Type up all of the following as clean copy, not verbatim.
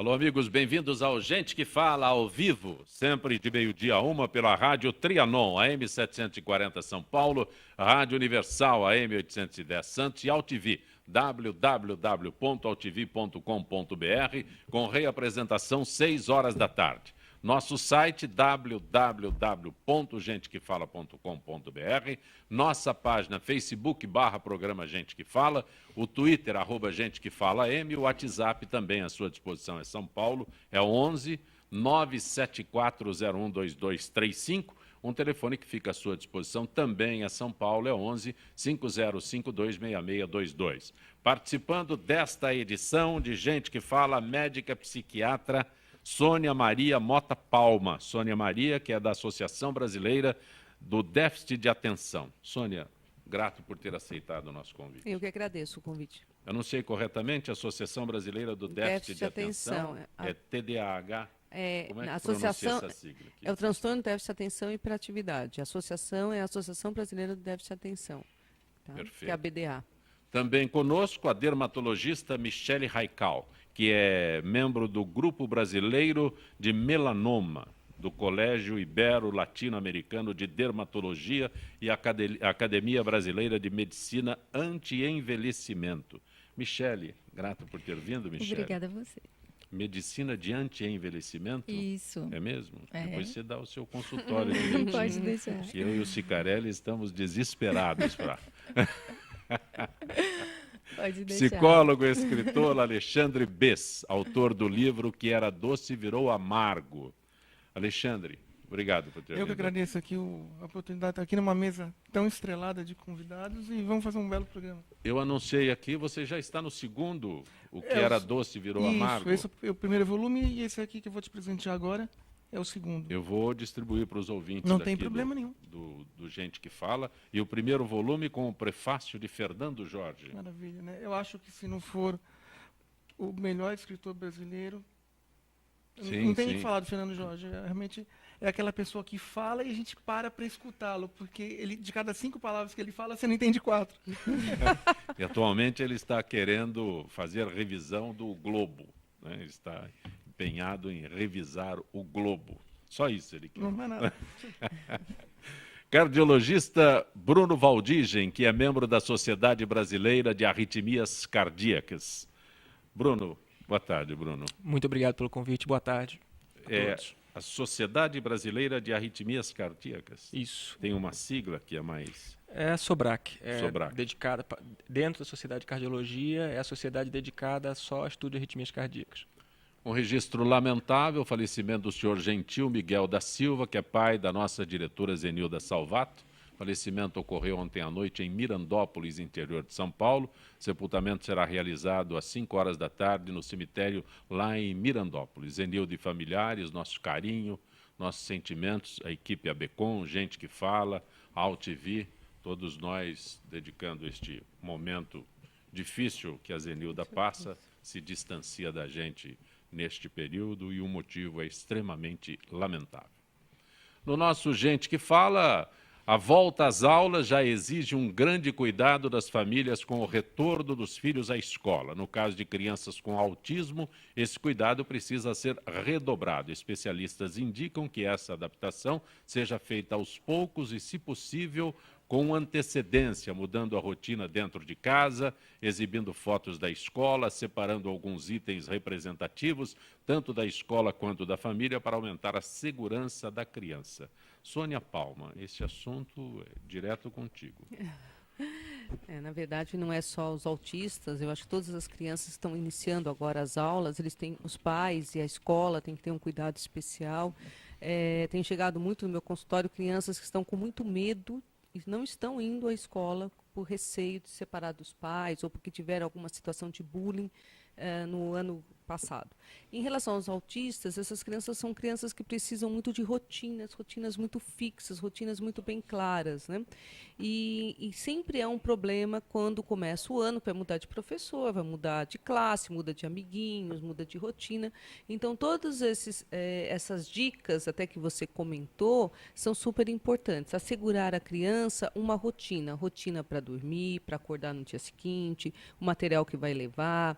Alô, amigos, bem-vindos ao Gente que Fala ao vivo, sempre de meio-dia a 1 pela Rádio Trianon, AM 740 São Paulo, Rádio Universal, AM 810 Santos e AltV, www.altv.com.br, com reapresentação 6 horas da tarde. Nosso site www.gentequefala.com.br, nossa página Facebook/programa Gente que Fala, o Twitter @Gente que Fala M, o WhatsApp também à sua disposição é São Paulo, é 11 974012235, um telefone que fica à sua disposição também é São Paulo, é 11 50526622. Participando desta edição de Gente que Fala, médica psiquiatra Sônia Maria Mota Palma. Sônia Maria, que é da Associação Brasileira do Déficit de Atenção. Sônia, grato por ter aceitado o nosso convite. Eu que agradeço o convite. Eu não sei corretamente, a Associação Brasileira do Déficit de Atenção é TDAH? Como é que associação, pronuncia essa sigla aqui? É o transtorno de déficit de atenção e hiperatividade. A associação é a Associação Brasileira do Déficit de Atenção, tá? Perfeito. Que é a BDA. Também conosco a dermatologista Michele Raical, que é membro do Grupo Brasileiro de Melanoma, do Colégio Ibero-Latino-Americano de Dermatologia e Academia Brasileira de Medicina Anti-Envelhecimento. Michele, grato por ter vindo, Michele. Obrigada a você. Medicina de anti-envelhecimento? Isso. É mesmo? É. Depois você dá o seu consultório. Pode deixar. Eu e o Cicarelli estamos desesperados para... Pode deixar. Psicólogo e escritor Alexandre Bess, autor do livro Que Era Doce Virou Amargo. Alexandre, obrigado por ter vindo. Eu que agradeço aqui a oportunidade de estar aqui numa mesa tão estrelada de convidados e vamos fazer um belo programa. Eu anunciei aqui, você já está no segundo, O Que Era Doce Virou Amargo. Esse é o primeiro volume e esse aqui que eu vou te presentear agora é o segundo. Eu vou distribuir para os ouvintes Não daqui tem problema nenhum. do Gente que Fala. E o primeiro volume com o prefácio de Fernando Jorge. Maravilha, né? Eu acho que se não for o melhor escritor brasileiro, não tem o que falar do Fernando Jorge. Realmente é aquela pessoa que fala e a gente para escutá-lo, porque ele, de cada 5 palavras que ele fala, você não entende 4. E atualmente ele está querendo fazer revisão do Globo, né? Ele está empenhado em revisar o Globo. Só isso ele quer. Não é nada. Cardiologista Bruno Valdigem, que é membro da Sociedade Brasileira de Arritmias Cardíacas. Bruno, boa tarde, Bruno. Muito obrigado pelo convite, boa tarde a todos. A Sociedade Brasileira de Arritmias Cardíacas. Isso. Tem uma sigla que é mais... É a SOBRAC, SOBRAC. Dedicada, dentro da Sociedade de Cardiologia, é a sociedade dedicada só ao estudo de arritmias cardíacas. Um registro lamentável, o falecimento do senhor Gentil Miguel da Silva, que é pai da nossa diretora Zenilda Salvato. O falecimento ocorreu ontem à noite em Mirandópolis, interior de São Paulo. O sepultamento será realizado às 5 horas da tarde no cemitério lá em Mirandópolis. Zenilda e familiares, nosso carinho, nossos sentimentos, a equipe ABCOM, Gente que Fala, a AltV, todos nós dedicando este momento difícil que a Zenilda passa, se distancia da gente neste período e o motivo é extremamente lamentável. No nosso Gente que Fala, a volta às aulas já exige um grande cuidado das famílias com o retorno dos filhos à escola. No caso de crianças com autismo, esse cuidado precisa ser redobrado. Especialistas indicam que essa adaptação seja feita aos poucos e, se possível, com antecedência, mudando a rotina dentro de casa, exibindo fotos da escola, separando alguns itens representativos, tanto da escola quanto da família, para aumentar a segurança da criança. Sônia Palma, esse assunto é direto contigo. Na verdade, não é só os autistas, eu acho que todas as crianças estão iniciando agora as aulas, os pais e a escola têm que ter um cuidado especial. Tem chegado muito no meu consultório crianças que estão com muito medo e não estão indo à escola por receio de se separar dos pais ou porque tiveram alguma situação de bullying no ano passado. Em relação aos autistas, essas crianças são crianças que precisam muito de rotinas muito fixas, rotinas muito bem claras, né? E sempre é um problema quando começa o ano, vai mudar de professor, vai mudar de classe, muda de amiguinhos, muda de rotina. Então, todas essas dicas, até que você comentou, são super importantes. Assegurar à criança uma rotina para dormir, para acordar no dia seguinte, o material que vai levar,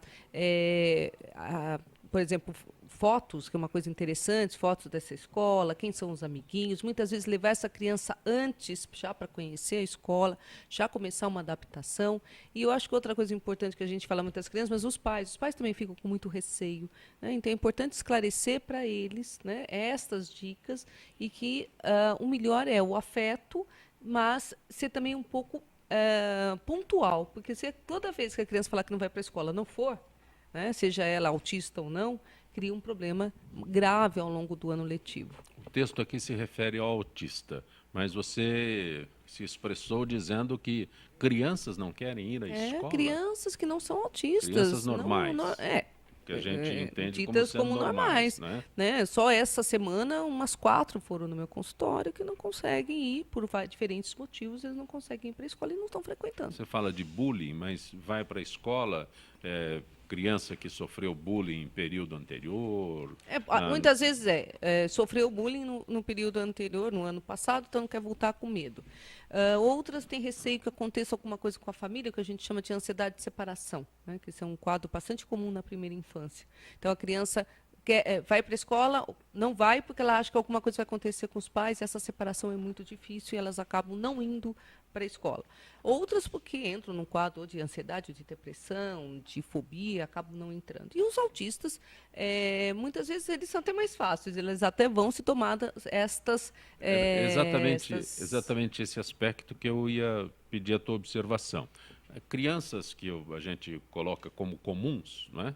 por exemplo, fotos, que é uma coisa interessante, fotos dessa escola, quem são os amiguinhos, muitas vezes levar essa criança antes, já para conhecer a escola, já começar uma adaptação. E eu acho que outra coisa importante que a gente fala muito das crianças, mas os pais também ficam com muito receio, né? Então é importante esclarecer para eles, né, estas dicas, e que o melhor é o afeto, mas ser também um pouco pontual, porque se toda vez que a criança falar que não vai para a escola não for, né, seja ela autista ou não, cria um problema grave ao longo do ano letivo. O texto aqui se refere ao autista, mas você se expressou dizendo que crianças não querem ir à escola? Crianças que não são autistas. Crianças normais. Que a gente entende como normais, né? Só essa semana, umas 4 foram no meu consultório que não conseguem ir, por diferentes motivos, eles não conseguem ir para a escola e não estão frequentando. Você fala de bullying, mas vai para a escola, criança que sofreu bullying em período anterior? Muitas vezes sofreu bullying no período anterior, no ano passado, então não quer voltar com medo. Outras têm receio que aconteça alguma coisa com a família, que a gente chama de ansiedade de separação, né, que isso é um quadro bastante comum na primeira infância. Então a criança vai para a escola, não vai porque ela acha que alguma coisa vai acontecer com os pais, essa separação é muito difícil e elas acabam não indo para a escola. Outras porque entram num quadro de ansiedade, de depressão, de fobia, acabam não entrando. E os autistas, muitas vezes eles são até mais fáceis, eles até vão se tomar estas... Exatamente esse aspecto que eu ia pedir a tua observação. Crianças que a gente coloca como comuns, não é?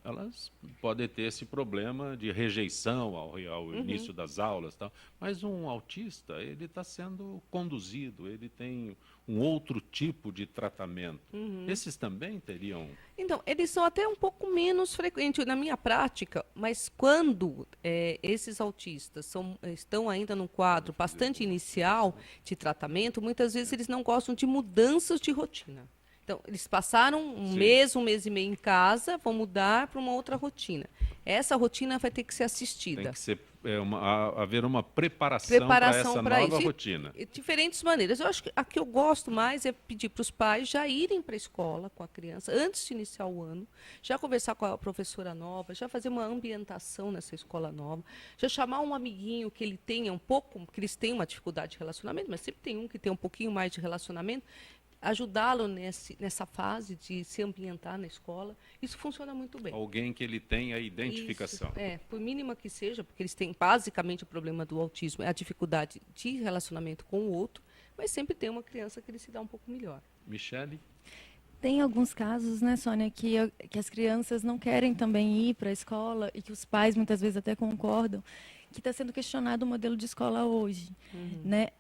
Elas podem ter esse problema de rejeição ao início das aulas, tal. Mas um autista, ele está sendo conduzido, ele tem um outro tipo de tratamento. Esses também teriam... Então, eles são até um pouco menos frequentes na minha prática, mas quando esses autistas estão ainda num quadro bastante inicial de tratamento, muitas vezes eles não gostam de mudanças de rotina. Então, eles passaram um mês e meio em casa, vão mudar para uma outra rotina. Essa rotina vai ter que ser assistida. Tem que ser, haver uma preparação para essa nova rotina. De diferentes maneiras. Eu acho que a que eu gosto mais é pedir para os pais já irem para a escola com a criança, antes de iniciar o ano, já conversar com a professora nova, já fazer uma ambientação nessa escola nova, já chamar um amiguinho que ele tenha que eles tenham uma dificuldade de relacionamento, mas sempre tem um que tem um pouquinho mais de relacionamento, ajudá-lo nessa fase de se ambientar na escola. Isso funciona muito bem. Alguém que ele tenha identificação. Isso, por mínima que seja, porque eles têm basicamente o problema do autismo, é a dificuldade de relacionamento com o outro, mas sempre tem uma criança que ele se dá um pouco melhor. Michele? Tem alguns casos, né, Sônia, que as crianças não querem também ir para a escola e que os pais muitas vezes até concordam, que está sendo questionado o modelo de escola hoje, né?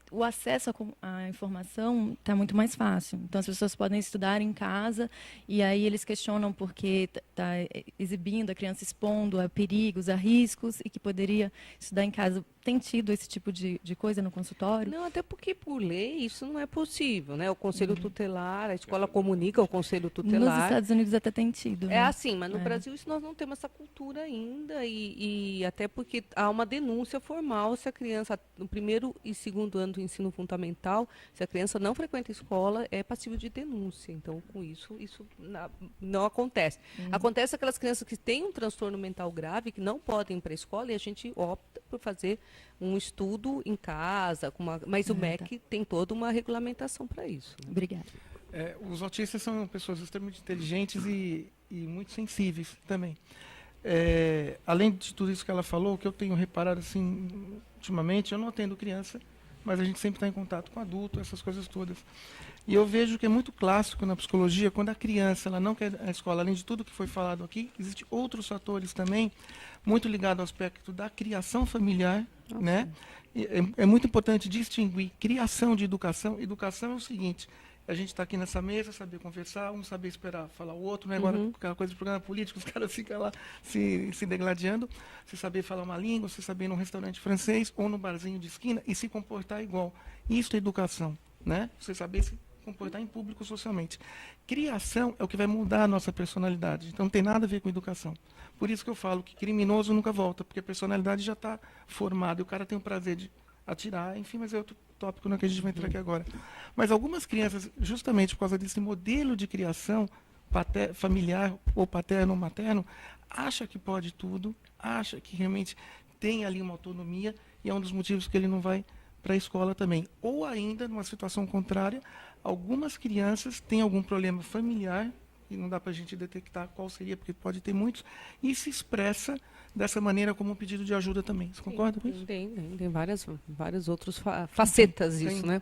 O acesso à informação está muito mais fácil. Então, as pessoas podem estudar em casa e aí eles questionam porque está exibindo, a criança expondo a perigos, a riscos e que poderia estudar em casa. Tem tido esse tipo de coisa no consultório? Não, até porque, por lei, isso não é possível, né? O Conselho Tutelar, a escola comunica ao Conselho Tutelar. Nos Estados Unidos até tem tido. É assim, mas no Brasil isso nós não temos essa cultura ainda e até porque há uma denúncia formal se a criança, no primeiro e segundo ano do ensino fundamental, se a criança não frequenta a escola, é passível de denúncia. Então, com isso não acontece. Acontece aquelas crianças que têm um transtorno mental grave, que não podem ir para a escola, e a gente opta por fazer um estudo em casa, mas o MEC tem toda uma regulamentação para isso. Né? Obrigada. Os autistas são pessoas extremamente inteligentes e muito sensíveis também. Além de tudo isso que ela falou, o que eu tenho reparado assim, ultimamente, eu não atendo criança, mas a gente sempre está em contato com adulto, essas coisas todas. E eu vejo que é muito clássico na psicologia, quando a criança ela não quer a escola, além de tudo que foi falado aqui, existem outros fatores também, muito ligados ao aspecto da criação familiar, né? É muito importante distinguir criação de educação. Educação é o seguinte: a gente está aqui nessa mesa, saber conversar, um saber esperar falar o outro, né? Agora, aquela coisa de programa político, os caras ficam lá se degladiando. Você saber falar uma língua, você saber ir num restaurante francês ou no barzinho de esquina e se comportar igual. Isso é educação, né? Você saber se comportar em público socialmente. Criação é o que vai mudar a nossa personalidade. Então, não tem nada a ver com educação. Por isso que eu falo que criminoso nunca volta, porque a personalidade já está formada e o cara tem o prazer de atirar, enfim, mas é outro tópico no que a gente vai entrar aqui agora. Mas algumas crianças, justamente por causa desse modelo de criação familiar ou paterno ou materno, acha que pode tudo, acha que realmente tem ali uma autonomia, e é um dos motivos que ele não vai para a escola também. Ou ainda, numa situação contrária, algumas crianças têm algum problema familiar, e não dá para a gente detectar qual seria, porque pode ter muitos, e se expressa dessa maneira como um pedido de ajuda também. Você concorda com isso? Tem várias outras facetas isso, né?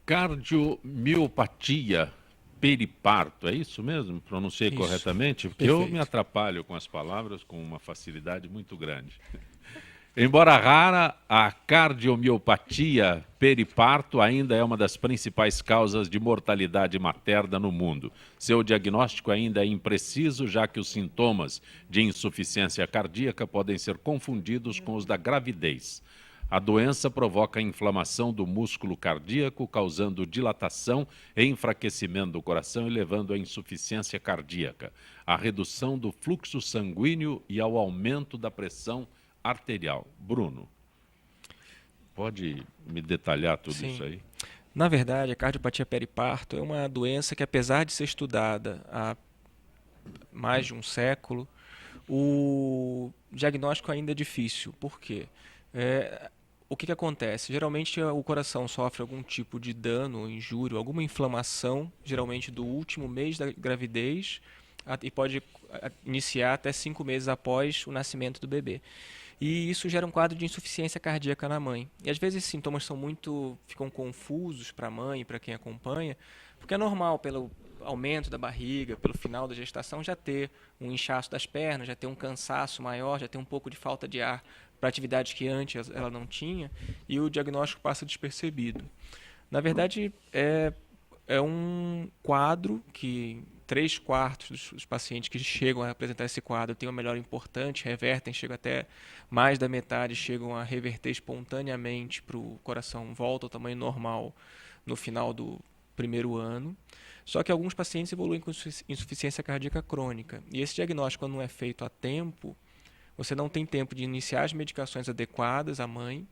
Cardiomiopatia periparto, é isso mesmo? Pronunciei Isso. corretamente? Porque Perfeito. eu me atrapalho com as palavras com uma facilidade muito grande. Embora rara, a cardiomiopatia periparto ainda é uma das principais causas de mortalidade materna no mundo. Seu diagnóstico ainda é impreciso, já que os sintomas de insuficiência cardíaca podem ser confundidos com os da gravidez. A doença provoca inflamação do músculo cardíaco, causando dilatação e enfraquecimento do coração e levando à insuficiência cardíaca, à redução do fluxo sanguíneo e ao aumento da pressão arterial. Bruno, pode me detalhar tudo Sim. isso aí? Na verdade, a cardiopatia periparto é uma doença que, apesar de ser estudada há mais de um século, o diagnóstico ainda é difícil. Por quê? O que acontece? Geralmente o coração sofre algum tipo de dano, injúria, alguma inflamação, geralmente do último mês da gravidez, e pode iniciar até 5 meses após o nascimento do bebê. E isso gera um quadro de insuficiência cardíaca na mãe. E às vezes esses sintomas ficam confusos para a mãe e para quem acompanha, porque é normal, pelo aumento da barriga, pelo final da gestação, já ter um inchaço das pernas, já ter um cansaço maior, já ter um pouco de falta de ar para atividades que antes ela não tinha, e o diagnóstico passa despercebido. Na verdade, é um quadro que 3/4 dos pacientes que chegam a apresentar esse quadro têm uma melhora importante, revertem, chegam até mais da metade, chegam a reverter espontaneamente para o coração, volta ao tamanho normal no final do primeiro ano. Só que alguns pacientes evoluem com insuficiência cardíaca crônica. E esse diagnóstico, quando não é feito a tempo, você não tem tempo de iniciar as medicações adequadas à mãe,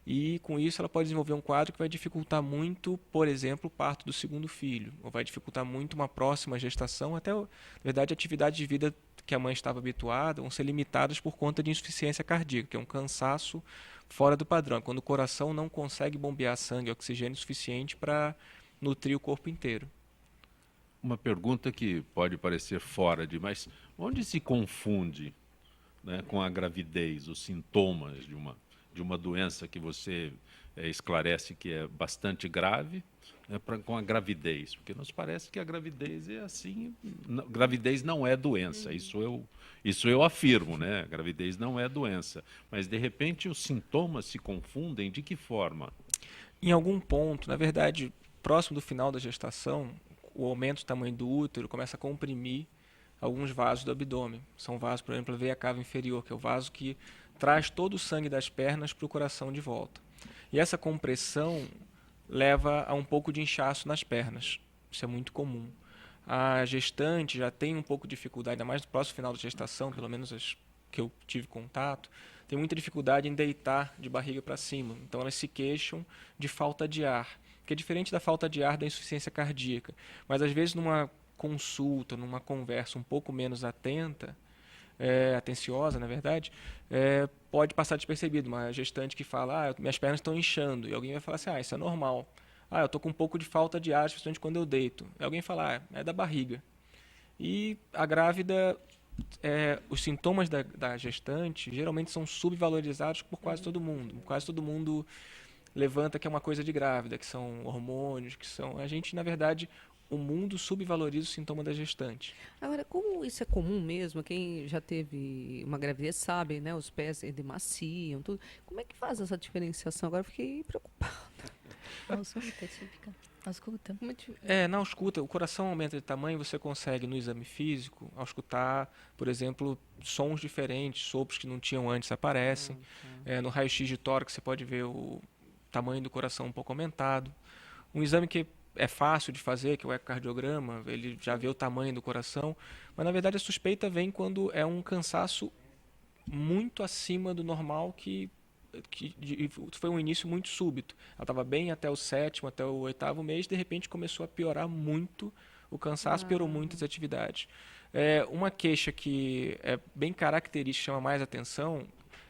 e com isso ela pode desenvolver um quadro que vai dificultar muito, por exemplo, o parto do segundo filho, ou vai dificultar muito uma próxima gestação, até, na verdade, atividades de vida que a mãe estava habituada vão ser limitadas por conta de insuficiência cardíaca, que é um cansaço fora do padrão, quando o coração não consegue bombear sangue e oxigênio suficiente para nutrir o corpo inteiro. Uma pergunta que pode parecer fora de, mas onde se confunde, né, com a gravidez, os sintomas de uma doença que você esclarece que é bastante grave, né, com a gravidez? Porque nos parece que a gravidez é assim, gravidez não é doença, isso eu afirmo, né? A gravidez não é doença, mas de repente os sintomas se confundem de que forma? Em algum ponto, na verdade, próximo do final da gestação, o aumento do tamanho do útero começa a comprimir alguns vasos do abdômen. São vasos, por exemplo, a veia cava inferior, que é o vaso que traz todo o sangue das pernas para o coração de volta. E essa compressão leva a um pouco de inchaço nas pernas. Isso é muito comum. A gestante já tem um pouco de dificuldade, ainda mais no próximo final da gestação, pelo menos as que eu tive contato, tem muita dificuldade em deitar de barriga para cima. Então elas se queixam de falta de ar, que é diferente da falta de ar da insuficiência cardíaca. Mas às vezes numa consulta, numa conversa um pouco menos atenciosa, na verdade, pode passar despercebido. Uma gestante que fala, minhas pernas estão inchando, e alguém vai falar assim, isso é normal. Eu estou com um pouco de falta de ar, especialmente quando eu deito. E alguém fala, é da barriga. E a grávida, os sintomas da gestante geralmente são subvalorizados por quase todo mundo. Quase todo mundo levanta que é uma coisa de grávida, que são hormônios, que são... A gente, na verdade, o mundo subvaloriza o sintoma da gestante. Agora, como isso é comum mesmo, quem já teve uma gravidez sabe, né? Os pés edemaciam, tudo. Como é que faz essa diferenciação? Agora eu fiquei preocupada. A ausculta é típica. Ausculta? Na ausculta, o coração aumenta de tamanho, você consegue, no exame físico, auscultar, por exemplo, sons diferentes, sopros que não tinham antes aparecem. No raio-x de tórax, você pode ver o tamanho do coração um pouco aumentado. Um exame que é fácil de fazer, que é o ecocardiograma, ele já vê o tamanho do coração, mas na verdade a suspeita vem quando é um cansaço muito acima do normal, que foi um início muito súbito. Ela estava bem até o 7º, até o 8º mês, de repente começou a piorar muito o cansaço, piorou muito as atividades. Uma queixa que é bem característica, chama mais atenção,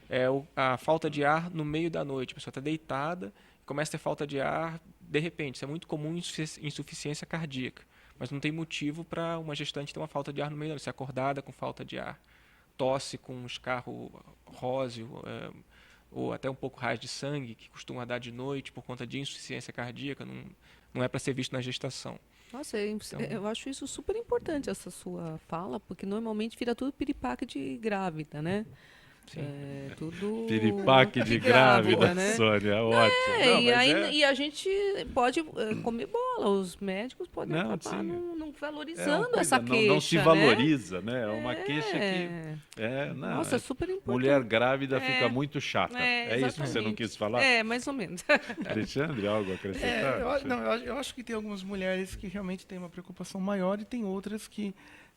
é a falta de ar no meio da noite. A pessoa está deitada, começa a ter falta de ar, de repente. Isso é muito comum em insuficiência cardíaca, mas não tem motivo para uma gestante ter uma falta de ar no meio da noite, ser acordada com falta de ar. Tosse com um escarro róseo, ou até um pouco raios de sangue, que costuma dar de noite por conta de insuficiência cardíaca, não é para ser visto na gestação. Nossa, eu acho isso super importante, essa sua fala, porque normalmente vira tudo piripaque de grávida, né? Sim. Tudo Piripaque de grávida, né? Sônia, ótimo. Não, e a gente pode comer bola, os médicos podem acabar não valorizando essa queixa. Não se valoriza, né? É uma queixa que... Nossa, super importante. Mulher grávida fica muito chata. É isso que você não quis falar? Mais ou menos. Alexandre, algo a acrescentar? Eu acho que tem algumas mulheres que realmente têm uma preocupação maior e tem outras que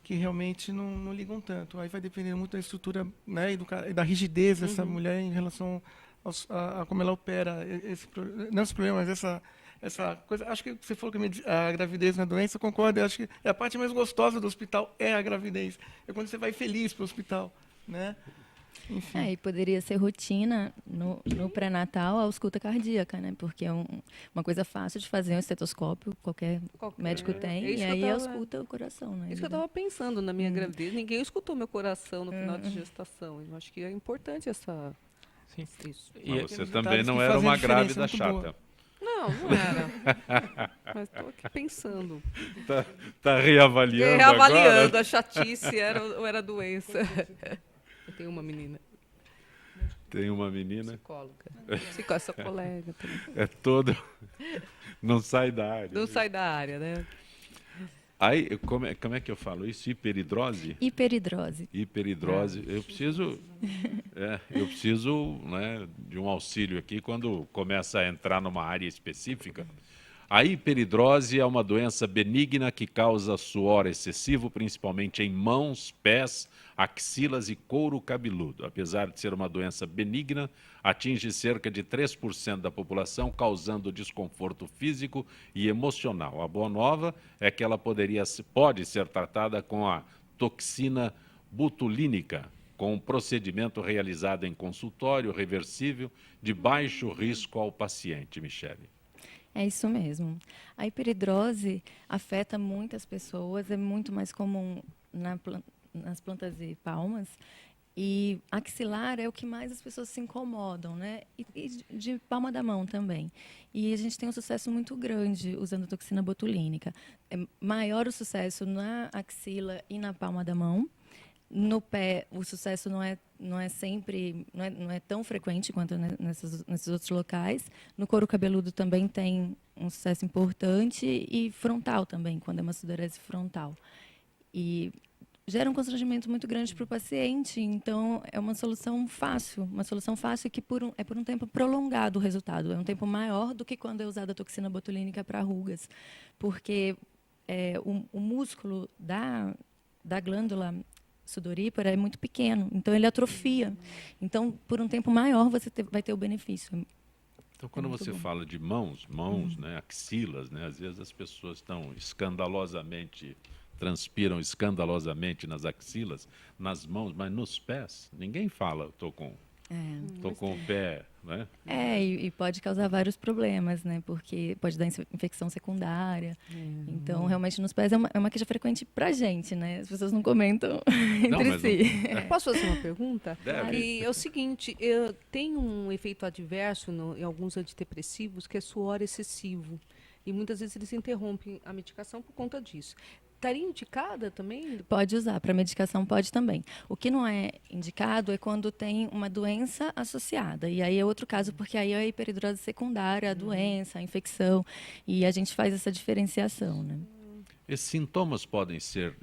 realmente não ligam tanto. Aí vai depender muito da estrutura, né, e da rigidez dessa mulher em relação a como ela opera não esse problema, mas essa coisa. Acho que você falou que a gravidez não é doença, eu concordo. Eu acho que a parte mais gostosa do hospital é a gravidez. É quando você vai feliz para o hospital, né? Enfim. E poderia ser rotina no pré-natal a ausculta cardíaca, né? Porque é uma coisa fácil de fazer, um estetoscópio, qualquer médico tem, e aí ausculta o coração, né? Isso que eu estava pensando na minha gravidez. Ninguém escutou meu coração no final de gestação. Eu acho que é importante essa... Sim. Isso. Mas você também não era uma grávida chata. Não era. Mas estou aqui pensando. Tá reavaliando agora? A chatice ou era doença. Eu tenho uma menina. Tem uma menina? Psicóloga. Essa colega também. É todo... Não sai da área. Não sai da área, né? Aí, como é que eu falo isso? Hiperidrose? Hiperidrose. Hiperidrose. Eu preciso, né, de um auxílio aqui quando começa a entrar numa área específica. A hiperidrose é uma doença benigna que causa suor excessivo, principalmente em mãos, pés, axilas e couro cabeludo. Apesar de ser uma doença benigna, atinge cerca de 3% da população, causando desconforto físico e emocional. A boa nova é que ela pode ser tratada com a toxina botulínica, com um procedimento realizado em consultório, reversível, de baixo risco ao paciente, Michele. É isso mesmo. A hiperidrose afeta muitas pessoas, é muito mais comum nas plantas e palmas. E axilar é o que mais as pessoas se incomodam, né? E de palma da mão também. E a gente tem um sucesso muito grande usando toxina botulínica. É maior o sucesso na axila e na palma da mão. No pé, o sucesso não é tão frequente quanto nesses outros locais. No couro cabeludo também tem um sucesso importante e frontal também, quando é uma sudorese frontal. E gera um constrangimento muito grande para o paciente, então é uma solução fácil que por um tempo prolongado o resultado, é um tempo maior do que quando é usada a toxina botulínica para rugas, porque o músculo da glândula sudorípara é muito pequeno, então ele atrofia. Então, por um tempo maior, você vai ter o benefício. Então, quando você fala de mãos, né, axilas, né, às vezes as pessoas estão transpiram escandalosamente nas axilas, nas mãos, mas nos pés, ninguém fala, estou com o pé, né? E pode causar vários problemas, né? Porque pode dar infecção secundária. Então, realmente, nos pés é uma queixa frequente pra gente, né? As pessoas não comentam entre si. Posso fazer uma pergunta? Deve. E é o seguinte, tem um efeito adverso em alguns antidepressivos que é suor excessivo. E muitas vezes eles interrompem a medicação por conta disso. Estaria indicada também? Pode usar, para medicação pode também. O que não é indicado é quando tem uma doença associada. E aí é outro caso, porque aí é a hiperidrose secundária, a doença, a infecção. E a gente faz essa diferenciação, né? Esses sintomas podem ser,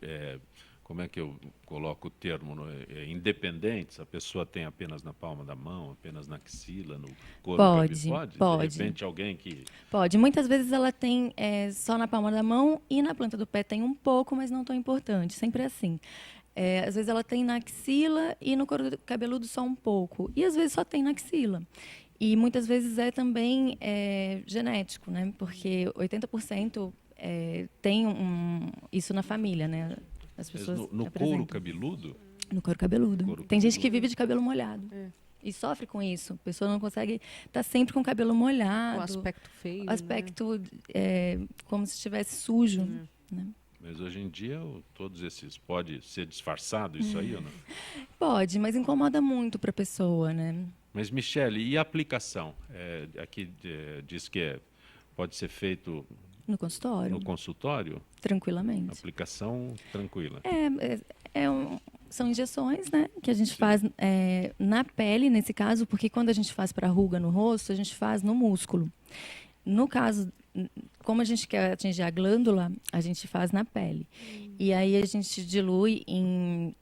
como é que eu coloco o termo, independentes? A pessoa tem apenas na palma da mão, apenas na axila, no couro cabeludo? Pode. De repente alguém que... Pode. Muitas vezes ela tem só na palma da mão e na planta do pé tem um pouco, mas não tão importante. Sempre é assim. Às vezes ela tem na axila e no couro cabeludo só um pouco. E às vezes só tem na axila. E muitas vezes é também genético, né? Porque 80% tem isso na família, né? As pessoas no couro cabeludo? No couro cabeludo. Tem gente que vive de cabelo molhado. E sofre com isso. A pessoa não consegue estar sempre com o cabelo molhado. Com aspecto feio. Aspecto como se estivesse sujo. Né? Mas hoje em dia, todos esses... Pode ser disfarçado isso aí ou não? Pode, mas incomoda muito para a pessoa, né? Mas, Michele, e a aplicação? Aqui diz que pode ser feito... No consultório. No consultório? Tranquilamente. Aplicação tranquila. São injeções, né, que a gente faz na pele, nesse caso, porque quando a gente faz para ruga no rosto, a gente faz no músculo. No caso, como a gente quer atingir a glândula, a gente faz na pele. E aí a gente dilui em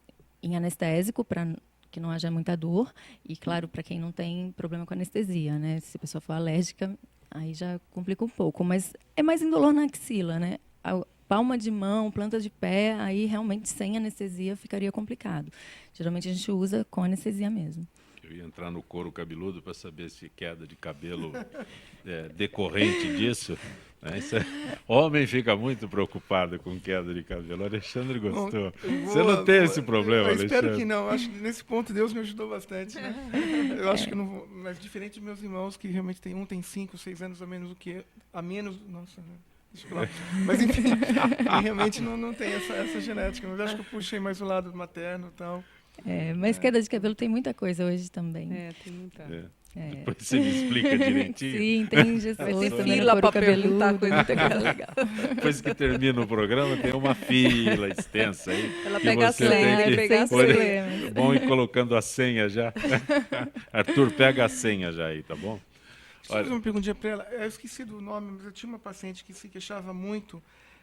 anestésico para que não haja muita dor. E, claro, para quem não tem problema com anestesia, né? Se a pessoa for alérgica, aí já complica um pouco. Mas é mais indolor na axila, né? Palma de mão, planta de pé, aí realmente sem anestesia ficaria complicado. Geralmente a gente usa com anestesia mesmo. Eu ia entrar no couro cabeludo para saber se queda de cabelo decorrente disso. Homem fica muito preocupado com queda de cabelo. O Alexandre gostou. Você não tem esse problema, Alexandre? Eu espero que não. Acho que nesse ponto Deus me ajudou bastante. Né? Eu acho que não vou, mas diferente dos meus irmãos, que realmente tem 5, 6 anos a menos do que a menos. Nossa, né? Mas enfim, realmente não tem essa genética. Mas acho que eu puxei mais o lado materno e tal. Mas queda de cabelo tem muita coisa hoje também. Tem muita. Depois você me explica direitinho. Sim, tem injeções também fila no para couro perguntar cabeludo. coisa legal. Depois que termina o programa, tem uma fila extensa aí. Ela que pega a você senha, tem que pega a pôr- senha. Bom ir colocando a senha já. Arthur, pega a senha já aí, tá bom? Deixa eu fazer uma perguntinha para ela. Eu esqueci do nome, mas eu tinha uma paciente que se queixava muito,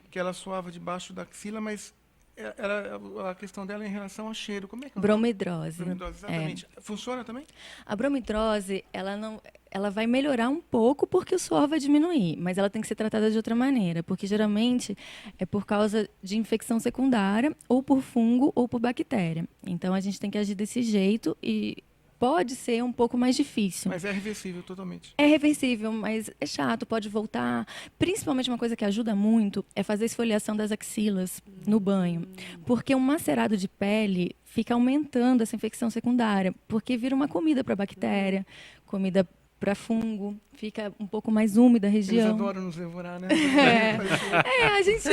que ela suava debaixo da axila, mas a questão dela em relação ao cheiro. Como é que é? Bromidrose. Bromidrose, exatamente. Funciona também? A bromidrose, ela vai melhorar um pouco porque o suor vai diminuir, mas ela tem que ser tratada de outra maneira, porque geralmente é por causa de infecção secundária, ou por fungo, ou por bactéria. Então a gente tem que agir desse jeito e pode ser um pouco mais difícil. Mas é reversível totalmente. É reversível, mas é chato, pode voltar. Principalmente uma coisa que ajuda muito é fazer esfoliação das axilas no banho. Porque um macerado de pele fica aumentando essa infecção secundária, porque vira uma comida para bactéria, comida para fungo, fica um pouco mais úmida a região. Eles adoram nos devorar, né? A gente...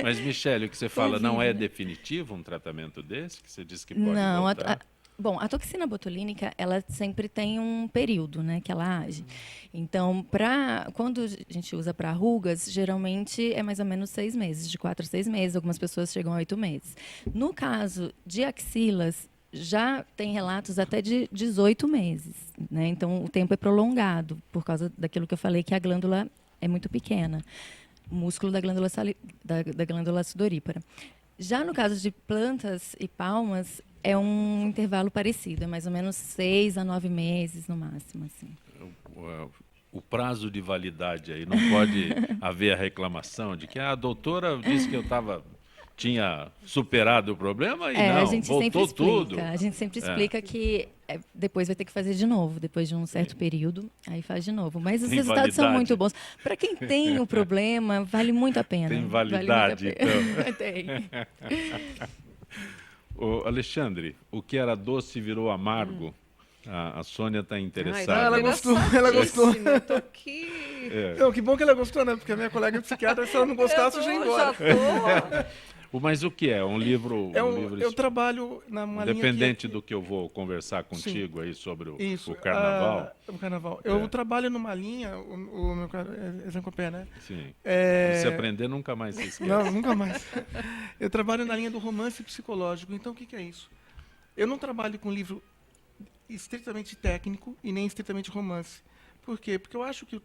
Mas, Michele, o que você fala, não é definitivo um tratamento desse? Que você disse que pode Não, voltar? Bom, a toxina botulínica, ela sempre tem um período, né, que ela age. Então, quando a gente usa para rugas, geralmente é mais ou menos 6 meses, de 4 a 6 meses. Algumas pessoas chegam a 8 meses. No caso de axilas, já tem relatos até de 18 meses, né? Então, o tempo é prolongado, por causa daquilo que eu falei, que a glândula é muito pequena. O músculo da glândula, da glândula sudorípara. Já no caso de plantas e palmas, é um intervalo parecido, é mais ou menos 6 a 9 meses no máximo. Assim. O prazo de validade aí, não pode haver a reclamação de que a doutora disse que eu tinha superado o problema e não, a gente voltou sempre explica, tudo. A gente sempre explica que depois vai ter que fazer de novo, depois de um certo período, aí faz de novo. Mas os resultados são muito bons. Para quem tem o problema, vale muito a pena. Tem validade, vale muito a pena. Tem. Alexandre, o que era doce virou amargo. A Sônia está interessada. Ela gostou. Eu tô aqui. Não, que bom que ela gostou, né? Porque a minha colega psiquiatra, se ela não gostasse, eu já ia embora. Mas o que é? Um livro... Eu trabalho numa linha independente do que eu vou conversar contigo aí sobre o carnaval. O carnaval. Eu trabalho numa linha, o meu Zancopé, né? Sim. Se aprender, nunca mais se esquece. Não, nunca mais. Eu trabalho na linha do romance psicológico. Então, o que é isso? Eu não trabalho com livro estritamente técnico e nem estritamente romance. Por quê? Porque eu acho que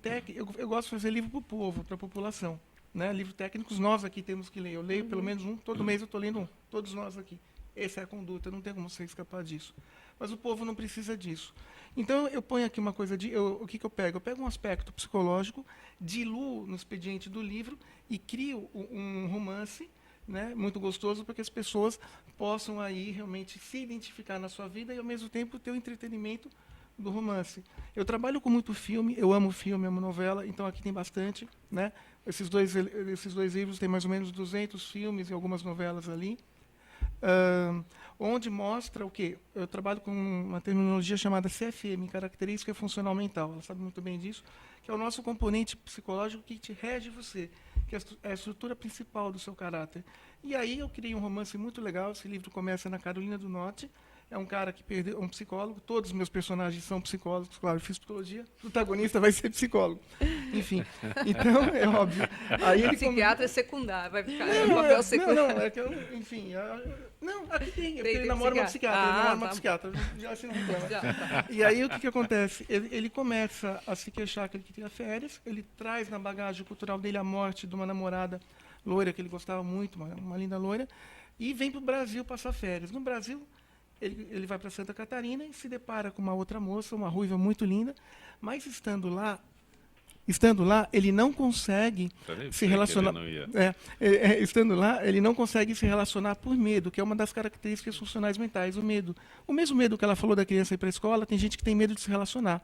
eu gosto de fazer livro para o povo, para a população. Né? Livros técnicos nós aqui temos que ler. Eu leio pelo menos um, todo mês eu estou lendo um. Todos nós aqui. Essa é a conduta, não tem como você escapar disso. Mas o povo não precisa disso. Então eu ponho aqui uma coisa o que eu pego? Eu pego um aspecto psicológico, diluo no expediente do livro e crio um romance, né, muito gostoso para que as pessoas possam aí realmente se identificar na sua vida e ao mesmo tempo ter o entretenimento do romance. Eu trabalho com muito filme, eu amo filme, amo novela, então aqui tem bastante, né? Esses dois livros têm mais ou menos 200 filmes e algumas novelas ali, onde mostra o quê? Eu trabalho com uma terminologia chamada CFM, Característica Funcional Mental. Ela sabe muito bem disso, que é o nosso componente psicológico que te rege você, que é a estrutura principal do seu caráter. E aí eu criei um romance muito legal. Esse livro começa na Carolina do Norte. É um cara que perdeu, um psicólogo. Todos os meus personagens são psicólogos, claro, eu fiz psicologia. O protagonista vai ser psicólogo. Enfim, então é óbvio. Aí ele psiquiatra é secundário, vai ficar no papel secundário. Não, é que eu, enfim, não, aqui tem, ele namora uma psiquiatra, ele namora uma psiquiatra, já se não reclama. Tá. E aí o que acontece? Ele começa a se queixar que ele queria férias, ele traz na bagagem cultural dele a morte de uma namorada loira que ele gostava muito, uma linda loira, e vem para o Brasil passar férias. No Brasil, ele vai para Santa Catarina e se depara com uma outra moça, uma ruiva muito linda, mas estando lá, ele não consegue se relacionar. Estando lá, ele não consegue se relacionar por medo, que é uma das características funcionais mentais, o medo. O mesmo medo que ela falou da criança ir para a escola, tem gente que tem medo de se relacionar.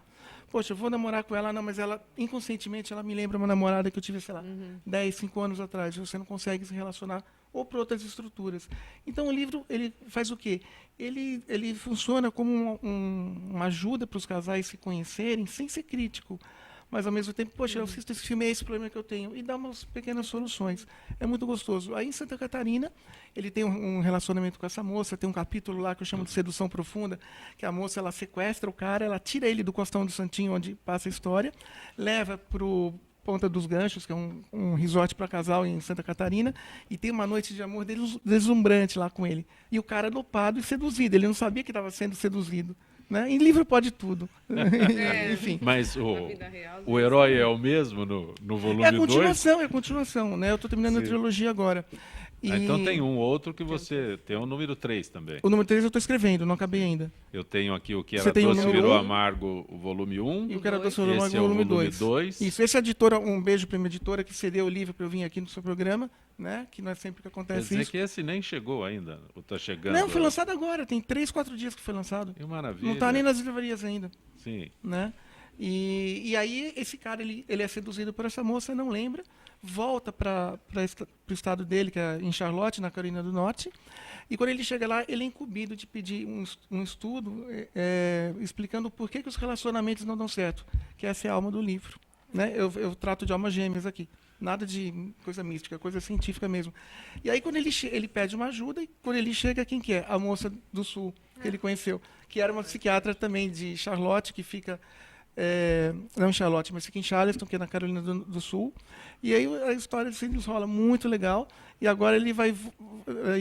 Poxa, eu vou namorar com ela, não, mas ela, inconscientemente, ela me lembra uma namorada que eu tive, sei lá, 10, 5 anos atrás. Você não consegue se relacionar, ou por outras estruturas. Então, o livro, ele faz o quê? Ele funciona como uma ajuda para os casais se conhecerem, sem ser crítico. Mas, ao mesmo tempo, poxa, eu assisto esse filme, é esse problema que eu tenho. E dá umas pequenas soluções. É muito gostoso. Aí, em Santa Catarina, ele tem um relacionamento com essa moça. Tem um capítulo lá que eu chamo de Sedução Profunda, que a moça, ela sequestra o cara, ela tira ele do Costão do Santinho, onde passa a história, leva para o Ponta dos Ganchos, que é um resort para casal em Santa Catarina, e tem uma noite de amor deslumbrante lá com ele. E o cara dopado e seduzido. Ele não sabia que estava sendo seduzido. Né? Em livro pode tudo. Enfim. Mas o herói é o mesmo no volume 2? É continuação. Né? Eu estou terminando a trilogia agora. Então tem um outro que você... Tem o número 3 também. O número 3 eu estou escrevendo, não acabei ainda. Eu tenho aqui o Que Era Doce Virou Amargo, o volume 1. E o Que Era Doce Virou Amargo, o volume 2. Isso, essa editora, um beijo para a minha editora que cedeu o livro para eu vir aqui no seu programa, né? Que não é sempre que acontece isso. Quer dizer que esse nem chegou ainda, ou está chegando? Não, foi lançado agora, tem 3, 4 dias que foi lançado. Que maravilha. Não está nem nas livrarias ainda. Sim. Né? E aí esse cara, ele é seduzido por essa moça, não lembra, volta para o estado dele, que é em Charlotte, na Carolina do Norte, e quando ele chega lá, ele é incumbido de pedir um estudo explicando por que os relacionamentos não dão certo, que essa é a alma do livro. Né? Eu trato de almas gêmeas aqui, nada de coisa mística, coisa científica mesmo. E aí quando ele pede uma ajuda, e quando ele chega, quem que é? A moça do Sul, que ele conheceu, que era uma psiquiatra também de Charlotte, que fica... não em Charlotte, mas fica em Charleston, que é na Carolina do Sul. E aí a história se desenrola muito legal. E agora ele vai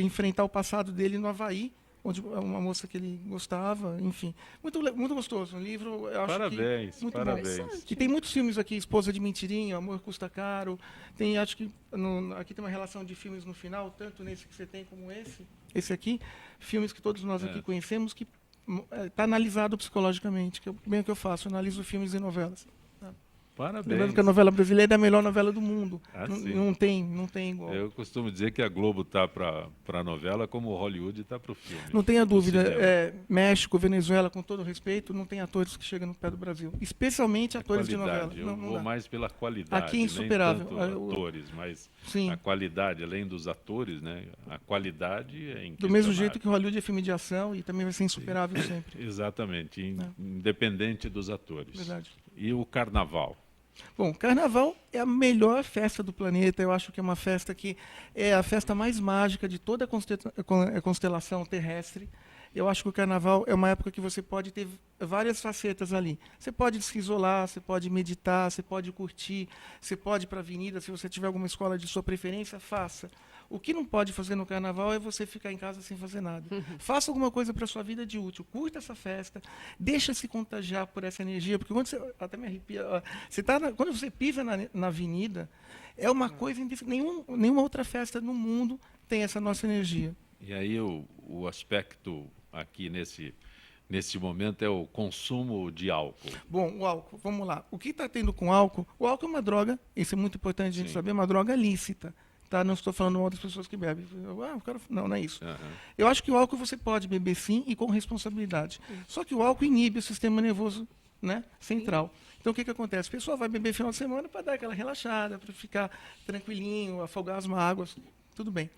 enfrentar o passado dele no Havaí, onde uma moça que ele gostava, enfim. Muito, muito gostoso. Um livro, eu acho parabéns, que muito parabéns. bom. E tem muitos filmes aqui, Esposa de Mentirinha, Amor Custa Caro. Tem, acho que aqui tem uma relação de filmes no final, tanto nesse que você tem como esse aqui. Filmes que todos nós aqui conhecemos, que está analisado psicologicamente, que é bem o que eu faço, eu analiso filmes e novelas. Parabéns. Lembrando que a novela brasileira é a melhor novela do mundo. Não tem igual. Eu costumo dizer que a Globo está para a novela como o Hollywood está para o filme. Não tenha dúvida. México, Venezuela, com todo respeito, não tem atores que chegam no pé do Brasil. Especialmente atores de novela. Eu vou mais pela qualidade. Aqui é insuperável. Nem tanto atores, mas a qualidade, além dos atores, né? A qualidade é inquestionável. Do mesmo jeito que o Hollywood é filme de ação e também vai ser insuperável sempre. Exatamente. Independente dos atores. Verdade. E o Carnaval? Bom, o Carnaval é a melhor festa do planeta. Eu acho que é uma festa que é a festa mais mágica de toda a constelação terrestre. Eu acho que o Carnaval é uma época que você pode ter várias facetas ali. Você pode se isolar, você pode meditar, você pode curtir, você pode ir para a avenida. Se você tiver alguma escola de sua preferência, faça. O que não pode fazer no Carnaval é você ficar em casa sem fazer nada. Faça alguma coisa para a sua vida de útil. Curta essa festa. Deixa-se contagiar por essa energia. Porque quando você... Até me arrepia. Quando você pisa na avenida, é uma coisa... Nenhuma outra festa no mundo tem essa nossa energia. E aí o aspecto aqui nesse momento é o consumo de álcool. Bom, o álcool, vamos lá. O que está tendo com álcool? O álcool é uma droga, isso é muito importante a gente saber, é uma droga lícita. Tá? Não estou falando mal das pessoas que bebem. Não é isso. Eu acho que o álcool você pode beber sim e com responsabilidade. Só que o álcool inibe o sistema nervoso, né, central. Então, o que acontece? A pessoa vai beber final de semana para dar aquela relaxada, para ficar tranquilinho, afogar as mágoas, tudo bem.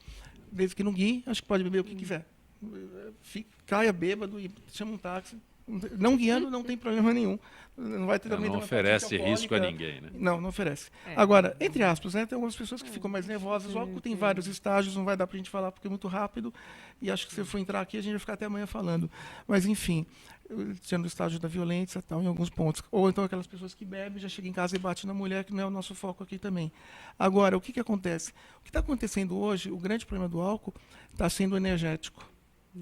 Desde que não guie, acho que pode beber o que quiser. Caia bêbado e chama um táxi. Não guiando não tem problema nenhum. Não vai ter também não oferece risco a ninguém, né? Não oferece. Agora, entre aspas, né, tem algumas pessoas que ficam mais nervosas. O álcool tem vários estágios, não vai dar pra gente falar porque é muito rápido. E acho que se eu for entrar aqui, a gente vai ficar até amanhã falando. Mas, enfim, sendo o estágio da violência tal, em alguns pontos. Ou então aquelas pessoas que bebem, já chegam em casa e batem na mulher, que não é o nosso foco aqui também. Agora, o que acontece? O que está acontecendo hoje, o grande problema do álcool está sendo o energético.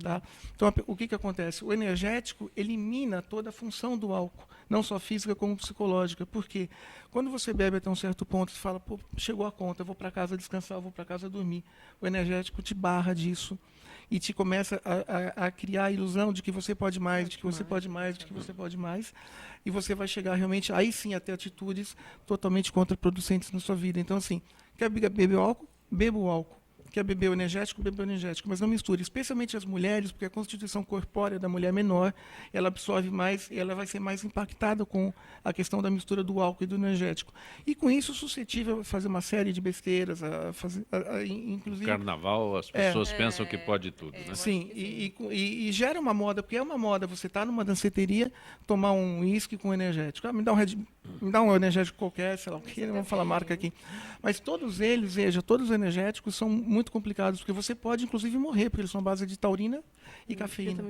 Tá? Então, o que acontece? O energético elimina toda a função do álcool, não só física como psicológica. Por quê? Quando você bebe até um certo ponto, você fala, pô, chegou a conta, eu vou para casa descansar, eu vou para casa dormir. O energético te barra disso e te começa a criar a ilusão de que você pode mais, de que você pode mais, de que você pode mais. E você vai chegar realmente, aí sim, a ter atitudes totalmente contraproducentes na sua vida. Então, assim, quer beber álcool? Beba o álcool. Quer beber o energético, bebe o energético, mas não misture, especialmente as mulheres, porque a constituição corpórea da mulher é menor, ela absorve mais e ela vai ser mais impactada com a questão da mistura do álcool e do energético. E com isso, suscetível a fazer uma série de besteiras, inclusive... Carnaval, as pessoas pensam que pode tudo, né? Sim, e gera uma moda, porque é uma moda você estar numa danceteria, tomar um uísque com energético. Me dá um energético qualquer, sei lá o que, não vamos falar marca aqui. Mas todos eles, veja, todos os energéticos são muito complicados, porque você pode, inclusive, morrer, porque eles são à base de taurina e cafeína.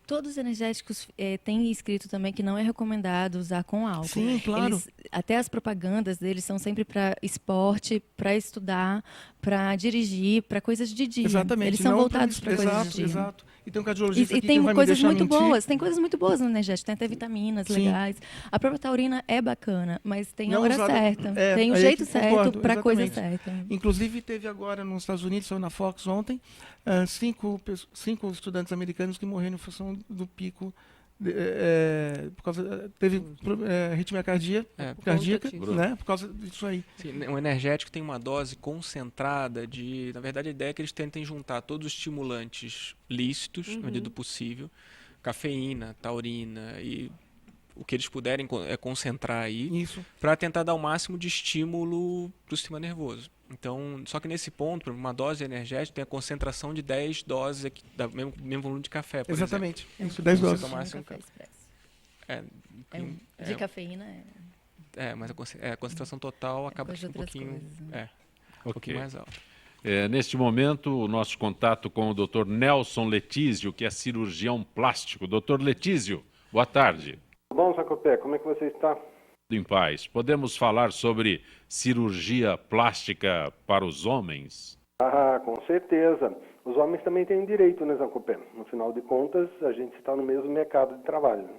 Todos os energéticos têm escrito também que não é recomendado usar com álcool. Sim, claro. Até as propagandas deles são sempre para esporte, para estudar, para dirigir, para coisas de dia. Exatamente. Eles são voltados para coisas de dia. Exato. E tem um cardiologista aqui tem que vai coisas me deixar muito mentir. boas, tem coisas muito boas no energético, tem até vitaminas legais. A própria taurina é bacana, mas tem a hora certa, tem o jeito certo para a coisa certa. Inclusive teve agora nos Estados Unidos, saiu na Fox ontem, 5 estudantes americanos que morreram em função do pico por causa teve arritmia cardíaca, né? Por causa disso aí. Sim, o energético tem uma dose concentrada na verdade a ideia é que eles tentem juntar todos os estimulantes lícitos, na medida do possível, cafeína, taurina e o que eles puderem concentrar aí, para tentar dar o máximo de estímulo para o sistema nervoso. Então, só que nesse ponto, uma dose energética tem a concentração de 10 doses aqui, do mesmo volume de café, por Exatamente. exemplo. Isso, 10 doses. De cafeína mas a concentração total acaba sendo um pouquinho mais alta. Neste momento, o nosso contato com o Dr. Nelson Letísio, que é cirurgião plástico. Dr. Letísio, boa tarde. Bom, Sacopé, como é que você está? Em paz. Podemos falar sobre cirurgia plástica para os homens? Ah, com certeza. Os homens também têm direito, né, Sacopé? No final de contas, a gente está no mesmo mercado de trabalho.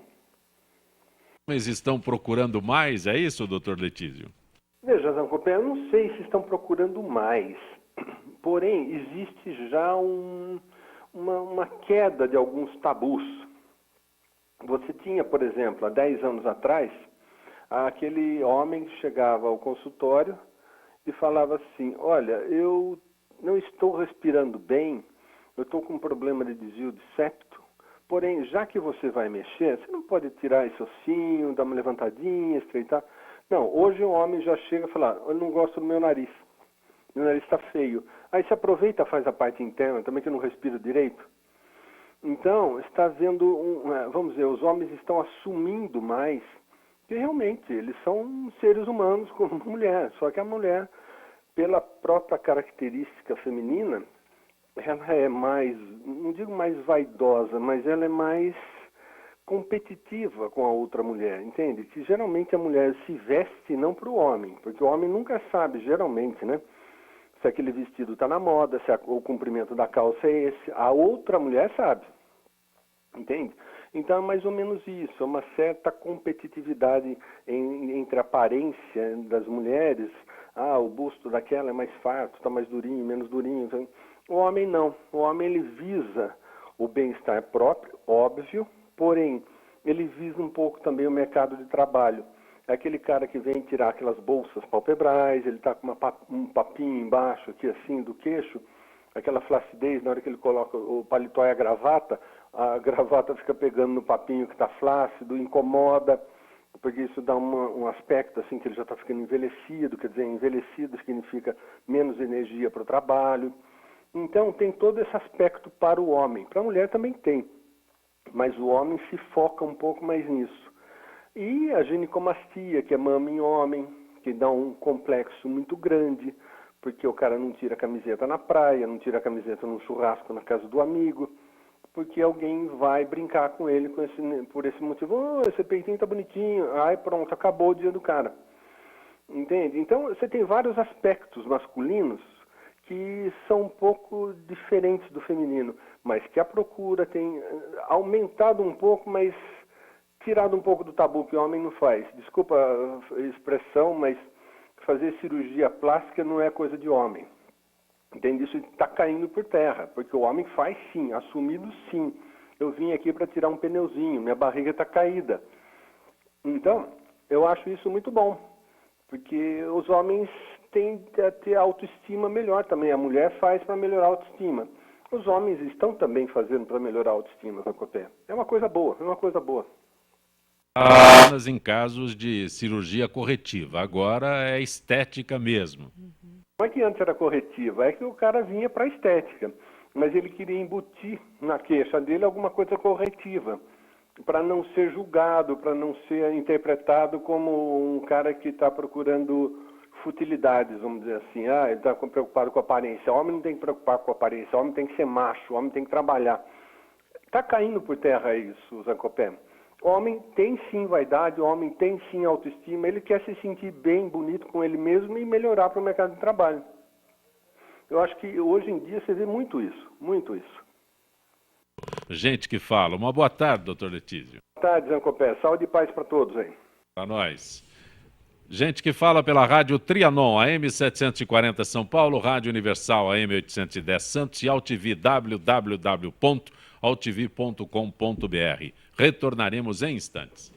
Homens estão procurando mais, é isso, doutor Letísio? Veja, Sacopé, eu não sei se estão procurando mais. Porém, existe já uma queda de alguns tabus. Você tinha, por exemplo, há 10 anos atrás, aquele homem que chegava ao consultório e falava assim, olha, eu não estou respirando bem, eu estou com um problema de desvio de septo, porém, já que você vai mexer, você não pode tirar esse ossinho, dar uma levantadinha, estreitar. Não, hoje o homem já chega e fala, eu não gosto do meu nariz está feio. Aí você aproveita e faz a parte interna, também que eu não respiro direito. Então, está havendo, vamos dizer, os homens estão assumindo mais que realmente eles são seres humanos como mulher, só que a mulher, pela própria característica feminina, ela é mais, não digo mais vaidosa, mas ela é mais competitiva com a outra mulher, entende? Que geralmente a mulher se veste não para o homem, porque o homem nunca sabe, geralmente, né? Se aquele vestido está na moda, se o comprimento da calça é esse. A outra mulher sabe, entende? Então é mais ou menos isso, é uma certa competitividade entre a aparência das mulheres. O busto daquela é mais farto, está mais durinho, menos durinho. Então, o homem não, o homem ele visa o bem-estar próprio, óbvio, porém ele visa um pouco também o mercado de trabalho. É aquele cara que vem tirar aquelas bolsas palpebrais, ele está com um papinho embaixo aqui assim do queixo, aquela flacidez, na hora que ele coloca o paletó e a gravata fica pegando no papinho que está flácido, incomoda. porque isso dá um aspecto assim que ele já está ficando envelhecido, quer dizer, envelhecido significa menos energia para o trabalho. Então tem todo esse aspecto para o homem. Para a mulher também tem, mas o homem se foca um pouco mais nisso. E a ginecomastia, que é mama em homem, que dá um complexo muito grande, porque o cara não tira a camiseta na praia, não tira a camiseta num churrasco na casa do amigo, porque alguém vai brincar com ele por esse motivo. Oh, esse peitinho tá bonitinho. Ai, pronto, acabou o dia do cara. Entende? Então, você tem vários aspectos masculinos que são um pouco diferentes do feminino, mas que a procura tem aumentado um pouco, mas tirado um pouco do tabu que o homem não faz. Desculpa a expressão, mas fazer cirurgia plástica não é coisa de homem. Entende? Isso está caindo por terra, porque o homem faz sim, assumido sim. Eu vim aqui para tirar um pneuzinho, minha barriga está caída. Então, eu acho isso muito bom, porque os homens têm a ter autoestima melhor também. A mulher faz para melhorar a autoestima. Os homens estão também fazendo para melhorar a autoestima, Zacopé. É uma coisa boa, é uma coisa boa. Apenas em casos de cirurgia corretiva, agora é estética mesmo. Não é que antes era corretiva, é que o cara vinha para estética, mas ele queria embutir na queixa dele alguma coisa corretiva, para não ser julgado, para não ser interpretado como um cara que está procurando futilidades, vamos dizer assim. Ele está preocupado com a aparência. O homem não tem que preocupar com a aparência, o homem tem que ser macho, o homem tem que trabalhar. Está caindo por terra isso, Zacopé. O homem tem sim vaidade, o homem tem sim autoestima, ele quer se sentir bem, bonito com ele mesmo e melhorar para o mercado de trabalho. Eu acho que hoje em dia você vê muito isso, muito isso. Gente que fala. Uma boa tarde, doutor Letísio. Boa tarde, Zancopé. Saúde e paz para todos aí. Para nós. Gente que fala pela rádio Trianon, AM 740 São Paulo, Rádio Universal, AM 810 Santos e AltV, www.altv.com.br. Retornaremos em instantes.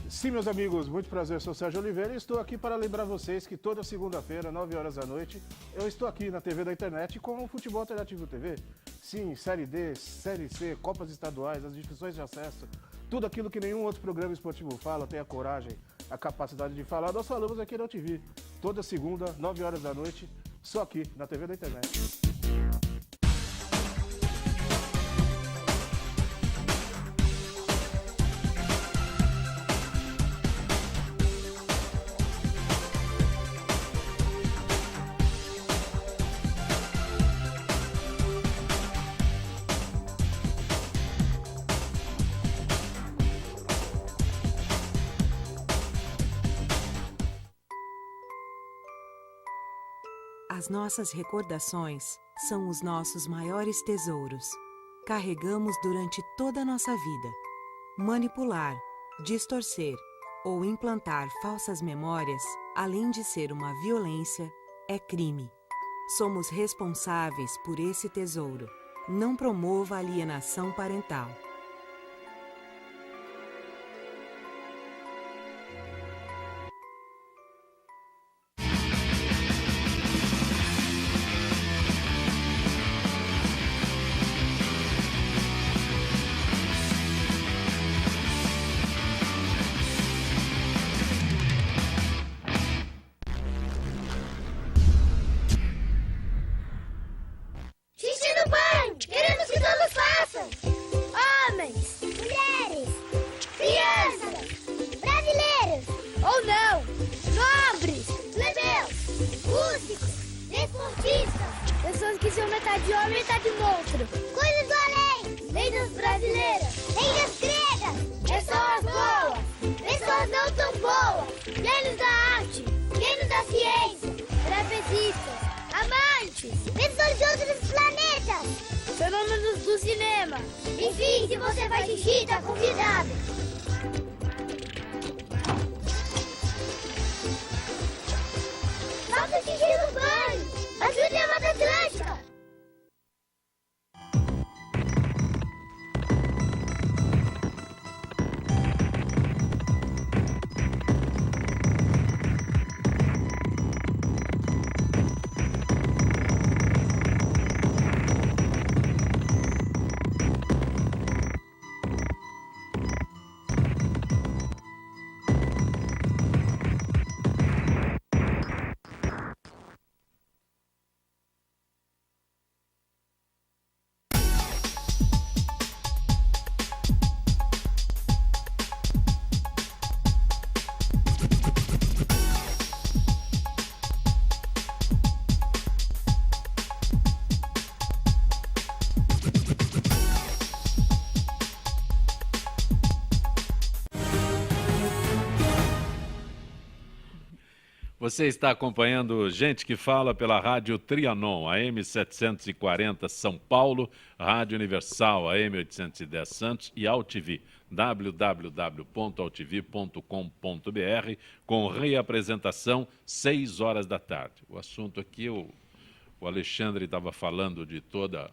Sim, meus amigos, muito prazer, eu sou Sérgio Oliveira e estou aqui para lembrar vocês que toda segunda-feira, 9 horas da noite, eu estou aqui na TV da internet com o Futebol Alternativo TV. Sim, Série D, Série C, Copas Estaduais, as divisões de acesso, tudo aquilo que nenhum outro programa esportivo fala, tem a coragem, a capacidade de falar, nós falamos aqui na TV. Toda segunda, 9 horas da noite, só aqui na TV da internet. As nossas recordações são os nossos maiores tesouros. Carregamos durante toda a nossa vida. Manipular, distorcer ou implantar falsas memórias, além de ser uma violência, é crime. Somos responsáveis por esse tesouro. Não promova alienação parental. Você está acompanhando Gente que Fala pela Rádio Trianon, AM 740 São Paulo, Rádio Universal, AM 810 Santos e AltV, www.altv.com.br, com reapresentação 6 horas da tarde. O assunto aqui, o Alexandre estava falando de toda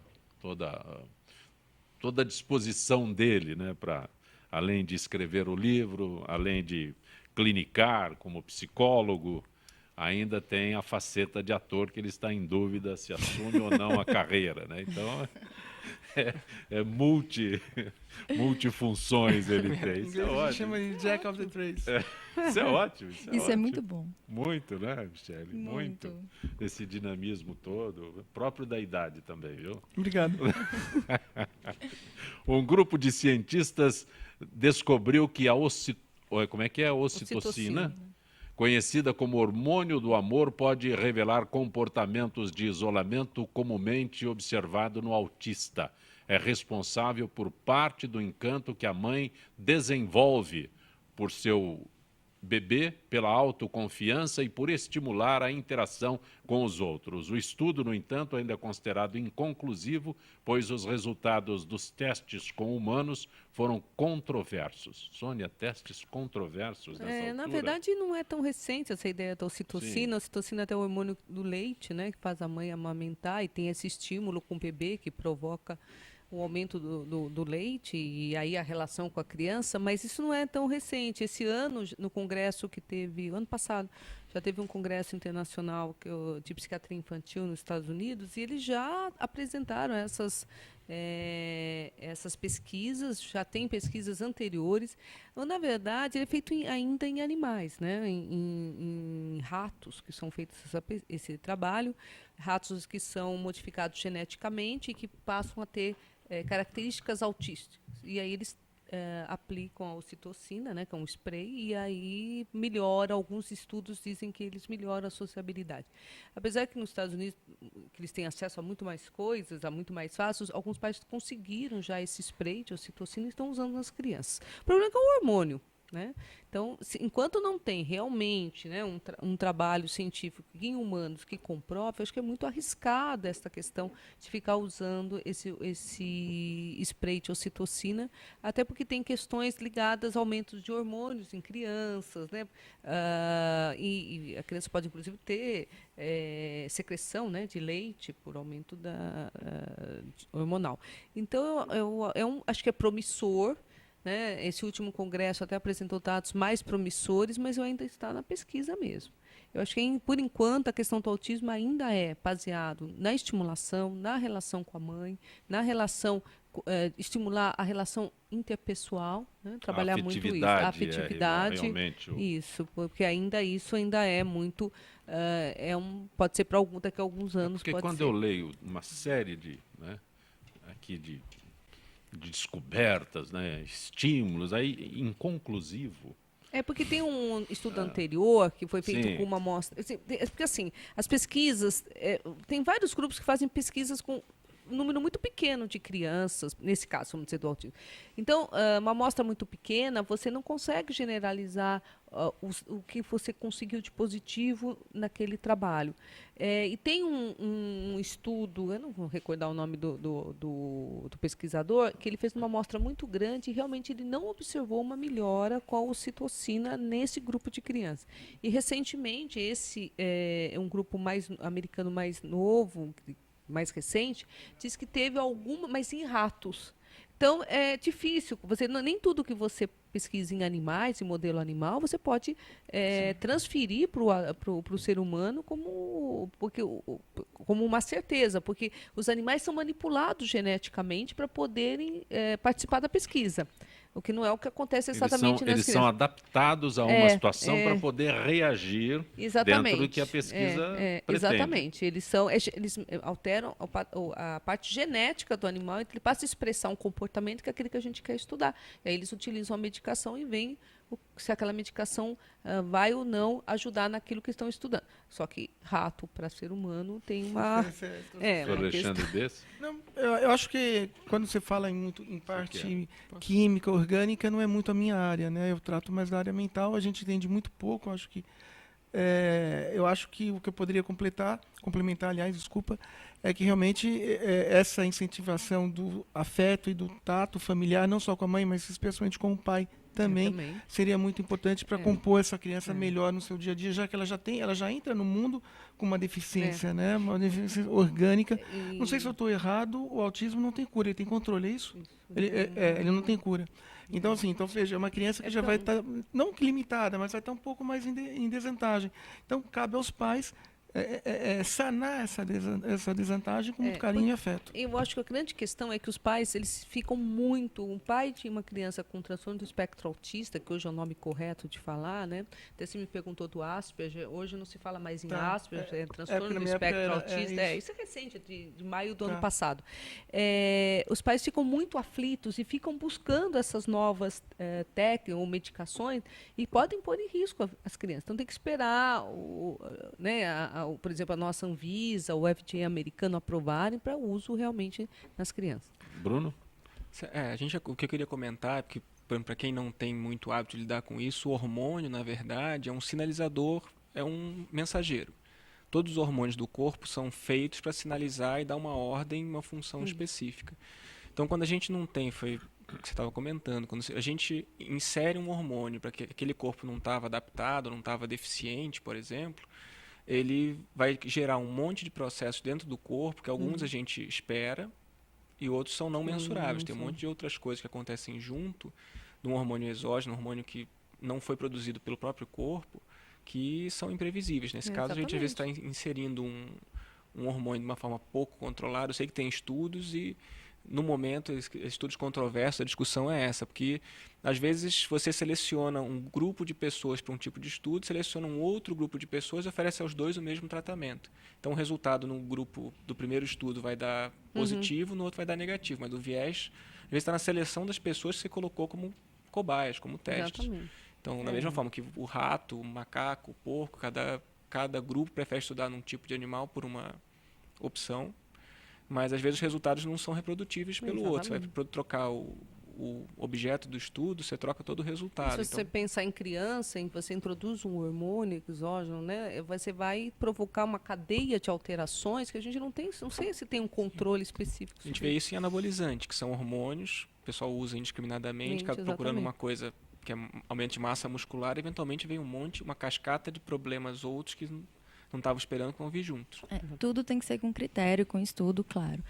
a disposição dele, né, para, além de escrever o livro, além de clinicar como psicólogo, ainda tem a faceta de ator, que ele está em dúvida se assume ou não a carreira, né? Então, multifunções ele tem. Isso é ótimo. A gente chama de Jack of the Trades. Isso é ótimo. Isso ótimo. é muito bom. Muito, né, Michele? Muito. Esse dinamismo todo, próprio da idade também, viu? Obrigado. Um grupo de cientistas descobriu que a ocitocina, conhecida como hormônio do amor, pode revelar comportamentos de isolamento comumente observado no autista. É responsável por parte do encanto que a mãe desenvolve por seu bebê, pela autoconfiança e por estimular a interação com os outros. O estudo, no entanto, ainda é considerado inconclusivo, pois os resultados dos testes com humanos foram controversos. Sônia, testes controversos nessa altura? Na verdade, não é tão recente essa ideia da ocitocina. A ocitocina é o hormônio do leite, né, que faz a mãe amamentar e tem esse estímulo com o bebê que provoca o aumento do leite e aí a relação com a criança, mas isso não é tão recente. Esse ano, no congresso que teve, ano passado, já teve um congresso internacional de psiquiatria infantil nos Estados Unidos e eles já apresentaram essas pesquisas, já tem pesquisas anteriores. Na verdade, ele é feito ainda em animais, né? Em ratos que são feitos esse trabalho, ratos que são modificados geneticamente e que passam a ter características autísticas. E aí eles aplicam a ocitocina, né, que é um spray, e aí melhora. Alguns estudos dizem que eles melhoram a sociabilidade. Apesar que nos Estados Unidos que eles têm acesso a muito mais coisas, a muito mais fácil, alguns países conseguiram já esse spray de ocitocina e estão usando nas crianças. O problema é que é um hormônio, né? Então, enquanto não tem realmente, né, um trabalho científico em humanos que comprove, acho que é muito arriscada essa questão de ficar usando esse spray de ocitocina, até porque tem questões ligadas a aumentos de hormônios em crianças, né? E a criança pode, inclusive, ter secreção, né, de leite por aumento hormonal. Então, acho que é promissor. Né? Esse último congresso até apresentou dados mais promissores, mas ainda está na pesquisa mesmo. Eu acho que, por enquanto, a questão do autismo ainda é baseado na estimulação, na relação com a mãe, na relação, estimular a relação interpessoal, né? Trabalhar muito isso, a afetividade. Isso, porque isso ainda é muito, pode ser para daqui a alguns anos. Porque quando eu leio uma série de descobertas, né, estímulos, aí inconclusivo. Porque tem um estudo anterior que foi feito com uma amostra. Porque assim, as pesquisas, tem vários grupos que fazem pesquisas com um número muito pequeno de crianças, nesse caso, vamos dizer, do autismo. Então, uma amostra muito pequena, você não consegue generalizar o que você conseguiu de positivo naquele trabalho. E tem um estudo, eu não vou recordar o nome do pesquisador, que ele fez uma amostra muito grande e realmente ele não observou uma melhora com a ocitocina nesse grupo de crianças. E, recentemente, esse um grupo americano mais novo, mais recente, diz que teve alguma, mas em ratos. Então, é difícil. Nem tudo que você pesquisa em animais, em modelo animal, você pode transferir para o ser humano como uma certeza, porque os animais são manipulados geneticamente para poderem participar da pesquisa. O que não é o que acontece exatamente nas crianças. Eles são adaptados a uma situação para poder reagir dentro do que a pesquisa pretende. Exatamente. Eles alteram a parte genética do animal, ele passa a expressar um comportamento que é aquele que a gente quer estudar. E aí eles utilizam a medicação e veem se aquela medicação vai ou não ajudar naquilo que estão estudando. Só que rato para ser humano tem uma... Alexandre desse? Não, eu acho que quando você fala em parte química, orgânica, não é muito a minha área, né? Eu trato mais da área mental, a gente entende muito pouco, acho que eu acho que o que eu poderia complementar, aliás, desculpa, é que realmente essa incentivação do afeto e do tato familiar, não só com a mãe, mas especialmente com o pai, também seria muito importante para compor essa criança melhor no seu dia a dia, já que ela já entra no mundo com uma deficiência, né? Uma deficiência orgânica. Não sei se eu estou errado, o autismo não tem cura, ele tem controle, é isso? Ele não tem cura. Então, assim, veja, é uma criança que já vai estar, não limitada, mas vai estar um pouco mais em desvantagem. Então, cabe aos pais sanar essa desvantagem com muito carinho e afeto. Eu acho que a grande questão é que os pais, eles ficam muito... Um pai de uma criança com transtorno do espectro autista, que hoje é o nome correto de falar, né? Até você me perguntou do Asperger, hoje não se fala mais em Asperger, é transtorno do espectro autista. Isso é recente, de maio do ano passado. Os pais ficam muito aflitos e ficam buscando essas novas técnicas ou medicações e podem pôr em risco as crianças. Então, tem que esperar por exemplo, a nossa Anvisa, o FDA americano aprovarem para uso realmente nas crianças. Bruno? O que eu queria comentar é que, para quem não tem muito hábito de lidar com isso, o hormônio, na verdade, é um sinalizador, é um mensageiro. Todos os hormônios do corpo são feitos para sinalizar e dar uma ordem, uma função específica. Então, quando a gente não tem, foi o que você estava comentando, quando a gente insere um hormônio para que aquele corpo não estava adaptado, não estava deficiente, por exemplo, ele vai gerar um monte de processos dentro do corpo, que alguns a gente espera e outros são não mensuráveis. Tem um monte de outras coisas que acontecem junto de um hormônio exógeno, um hormônio que não foi produzido pelo próprio corpo, que são imprevisíveis. Nesse caso, a gente às vezes está inserindo um hormônio de uma forma pouco controlada. Eu sei que tem estudos e, no momento, estudos controversos, a discussão é essa, porque às vezes você seleciona um grupo de pessoas para um tipo de estudo, seleciona um outro grupo de pessoas e oferece aos dois o mesmo tratamento. Então o resultado no grupo do primeiro estudo vai dar positivo, no outro vai dar negativo, mas o viés às vezes está na seleção das pessoas que você colocou como cobaias, como testes. Exatamente. Então, da mesma forma que o rato, o macaco, o porco, cada grupo prefere estudar num tipo de animal por uma opção, mas às vezes os resultados não são reprodutíveis pelo outro. Você vai trocar o objeto do estudo, você troca todo o resultado. Se você pensar em criança, em que você introduz um hormônio exógeno, né, você vai provocar uma cadeia de alterações que a gente não sei se tem um controle específico. A gente vê isso em anabolizante, que são hormônios, o pessoal usa indiscriminadamente, procurando uma coisa que é aumento de massa muscular, eventualmente vem uma cascata de problemas outros que não estavam esperando que vão vir juntos. Tudo tem que ser com critério, com estudo, claro.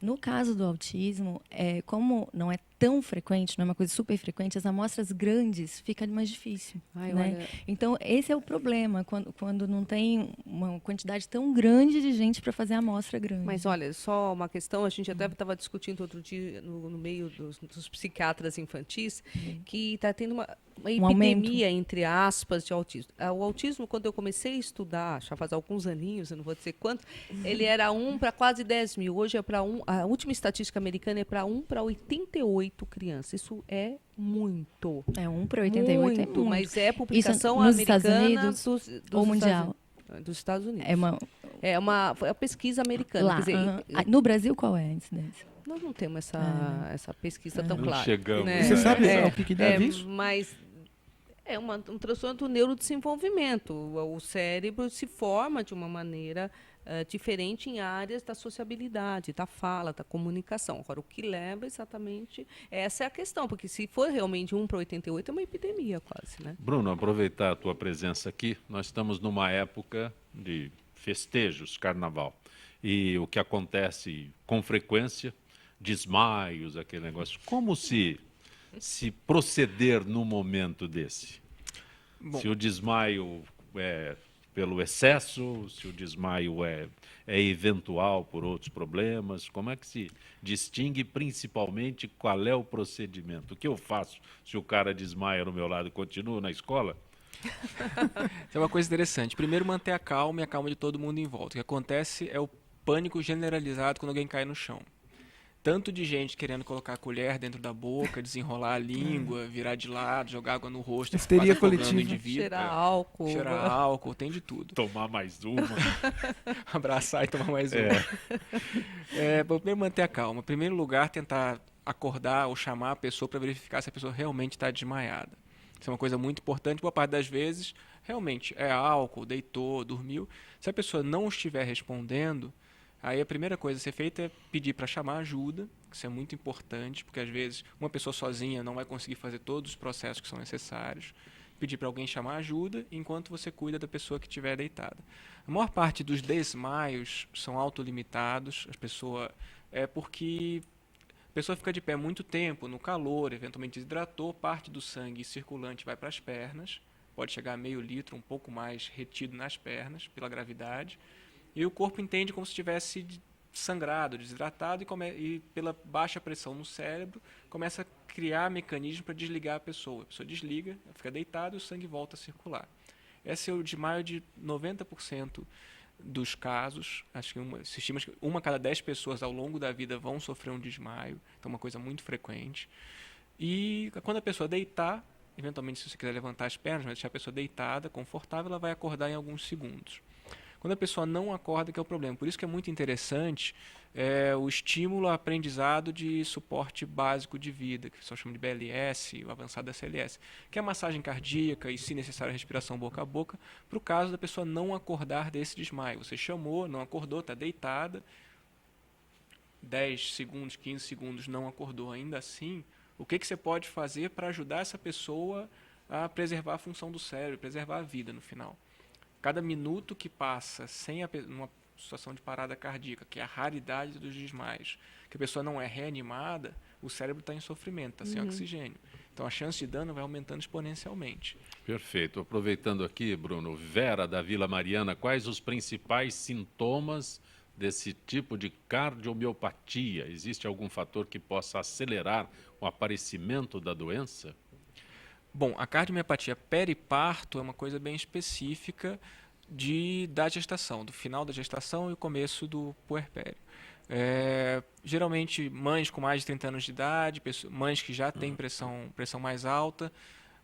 No caso do autismo, como não é tão frequente, não é uma coisa super frequente, as amostras grandes fica mais difícil. Né? Então, esse é o problema, quando não tem uma quantidade tão grande de gente para fazer a amostra grande. Mas olha, só uma questão, a gente até estava discutindo outro dia no meio dos psiquiatras infantis, que está tendo uma epidemia, entre aspas, de autismo. O autismo, quando eu comecei a estudar, já faz alguns aninhos, eu não vou dizer quanto, ele era 1 para quase 10 mil. Hoje é para a última estatística americana é para 1 para 88 crianças. Isso é muito. 1 para 88 muito, é muito. Mas é publicação nos americana Estados Unidos ou mundial? Dos Estados Unidos. É uma pesquisa americana. Lá, quer dizer, no Brasil, qual é a incidência? Nós não temos essa pesquisa tão clara. Chegamos. Né? Você sabe o que deve isso? Mas é um transtorno do neurodesenvolvimento. O cérebro se forma de uma maneira diferente em áreas da sociabilidade, da fala, da comunicação. Agora, o que leva exatamente... Essa é a questão, porque se for realmente 1 para 88, é uma epidemia quase. Né? Bruno, aproveitar a tua presença aqui. Nós estamos numa época de festejos, carnaval. E o que acontece com frequência, desmaios, aquele negócio. Como se proceder num momento desse? Bom, se o desmaio é pelo excesso, se o desmaio é eventual por outros problemas, como é que se distingue principalmente qual é o procedimento? O que eu faço se o cara desmaia no meu lado e continua na escola? É uma coisa interessante. Primeiro, manter a calma e a calma de todo mundo em volta. O que acontece é o pânico generalizado quando alguém cai no chão. Tanto de gente querendo colocar a colher dentro da boca, desenrolar a língua, virar de lado, jogar água no rosto, histeria coletiva, cheirar álcool, tem de tudo. Tomar mais uma. Abraçar e tomar mais uma. Primeiro, manter a calma. Em primeiro lugar, tentar acordar ou chamar a pessoa para verificar se a pessoa realmente está desmaiada. Isso é uma coisa muito importante. Boa parte das vezes, realmente, é álcool, deitou, dormiu. Se a pessoa não estiver respondendo, aí a primeira coisa a ser feita é pedir para chamar ajuda. Isso é muito importante, porque às vezes uma pessoa sozinha não vai conseguir fazer todos os processos que são necessários. Pedir para alguém chamar ajuda enquanto você cuida da pessoa que estiver deitada. A maior parte dos desmaios são autolimitados. A pessoa porque a pessoa fica de pé muito tempo, no calor, eventualmente desidratou, parte do sangue circulante vai para as pernas, pode chegar a meio litro, um pouco mais retido nas pernas pela gravidade, e o corpo entende como se estivesse sangrado, desidratado, e pela baixa pressão no cérebro começa a criar mecanismo para desligar a pessoa desliga, fica deitada e o sangue volta a circular. Esse é o desmaio de 90% dos casos. Acho que se estima que 1 a cada 10 pessoas ao longo da vida vão sofrer um desmaio, então é uma coisa muito frequente. E quando a pessoa deitar, eventualmente se você quiser levantar as pernas, mas deixar a pessoa deitada, confortável, ela vai acordar em alguns segundos. Quando a pessoa não acorda, que é o problema. Por isso que é muito interessante o estímulo ao aprendizado de suporte básico de vida, que o pessoal chama de BLS, o avançado SLS, que é a massagem cardíaca e, se necessário, a respiração boca a boca, para o caso da pessoa não acordar desse desmaio. Você chamou, não acordou, está deitada, 10 segundos, 15 segundos, não acordou ainda assim, o que você pode fazer para ajudar essa pessoa a preservar a função do cérebro, preservar a vida no final? Cada minuto que passa sem uma situação de parada cardíaca, que é a raridade dos desmaios, que a pessoa não é reanimada, o cérebro está em sofrimento, está sem oxigênio. Então a chance de dano vai aumentando exponencialmente. Perfeito. Aproveitando aqui, Bruno, Vera da Vila Mariana, quais os principais sintomas desse tipo de cardiomiopatia? Existe algum fator que possa acelerar o aparecimento da doença? Bom, a cardiomiopatia periparto é uma coisa bem específica da gestação, do final da gestação e o começo do puerpério. Geralmente, mães com mais de 30 anos de idade, mães que já têm pressão mais alta,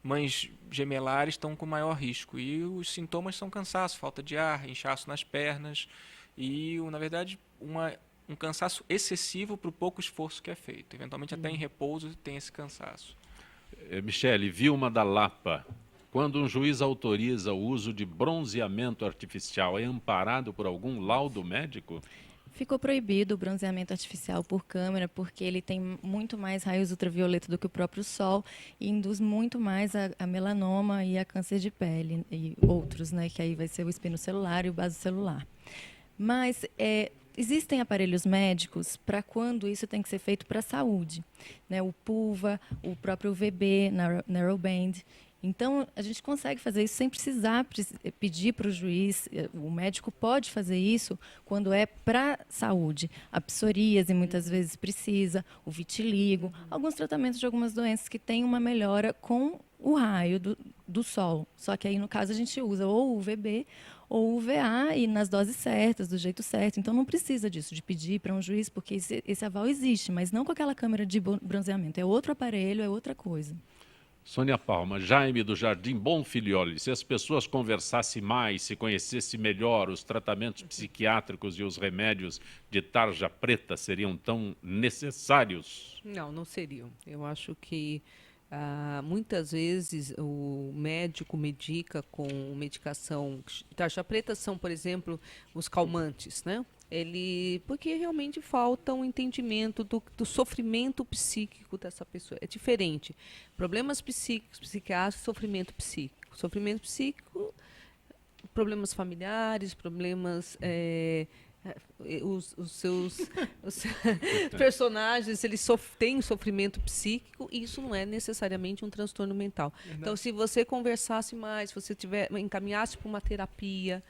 mães gemelares estão com maior risco. E os sintomas são cansaço, falta de ar, inchaço nas pernas e, na verdade, um cansaço excessivo para o pouco esforço que é feito. Eventualmente, até em repouso tem esse cansaço. Michele, Vilma da Lapa, quando um juiz autoriza o uso de bronzeamento artificial, é amparado por algum laudo médico? Ficou proibido o bronzeamento artificial por câmera porque ele tem muito mais raios ultravioleta do que o próprio sol e induz muito mais a melanoma e a câncer de pele e outros, né, que aí vai ser o espinocelular e o basocelular. Mas existem aparelhos médicos para quando isso tem que ser feito para a saúde, né? O PUVA, o próprio VB, Narrowband. Então, a gente consegue fazer isso sem precisar pedir para o juiz. O médico pode fazer isso quando é para saúde. A psoríase muitas vezes precisa, o vitiligo, alguns tratamentos de algumas doenças que têm uma melhora com o raio do sol. Só que aí, no caso, a gente usa ou o VB ou o VA e nas doses certas, do jeito certo. Então, não precisa disso, de pedir para um juiz, porque esse aval existe, mas não com aquela câmera de bronzeamento. É outro aparelho, é outra coisa. Sônia Palma, Jaime do Jardim Bonfilioli, se as pessoas conversassem mais, se conhecessem melhor, os tratamentos psiquiátricos e os remédios de tarja preta seriam tão necessários? Não seriam. Eu acho que muitas vezes o médico medica com medicação. Tarja preta são, por exemplo, os calmantes, né? Porque realmente falta um entendimento do sofrimento psíquico dessa pessoa. É diferente. Problemas psíquicos, psiquiátricos, sofrimento psíquico. Sofrimento psíquico, problemas familiares, problemas... os seus personagens, eles têm sofrimento psíquico e isso não é necessariamente um transtorno mental. Então, se você conversasse mais, se você encaminhasse para uma terapia,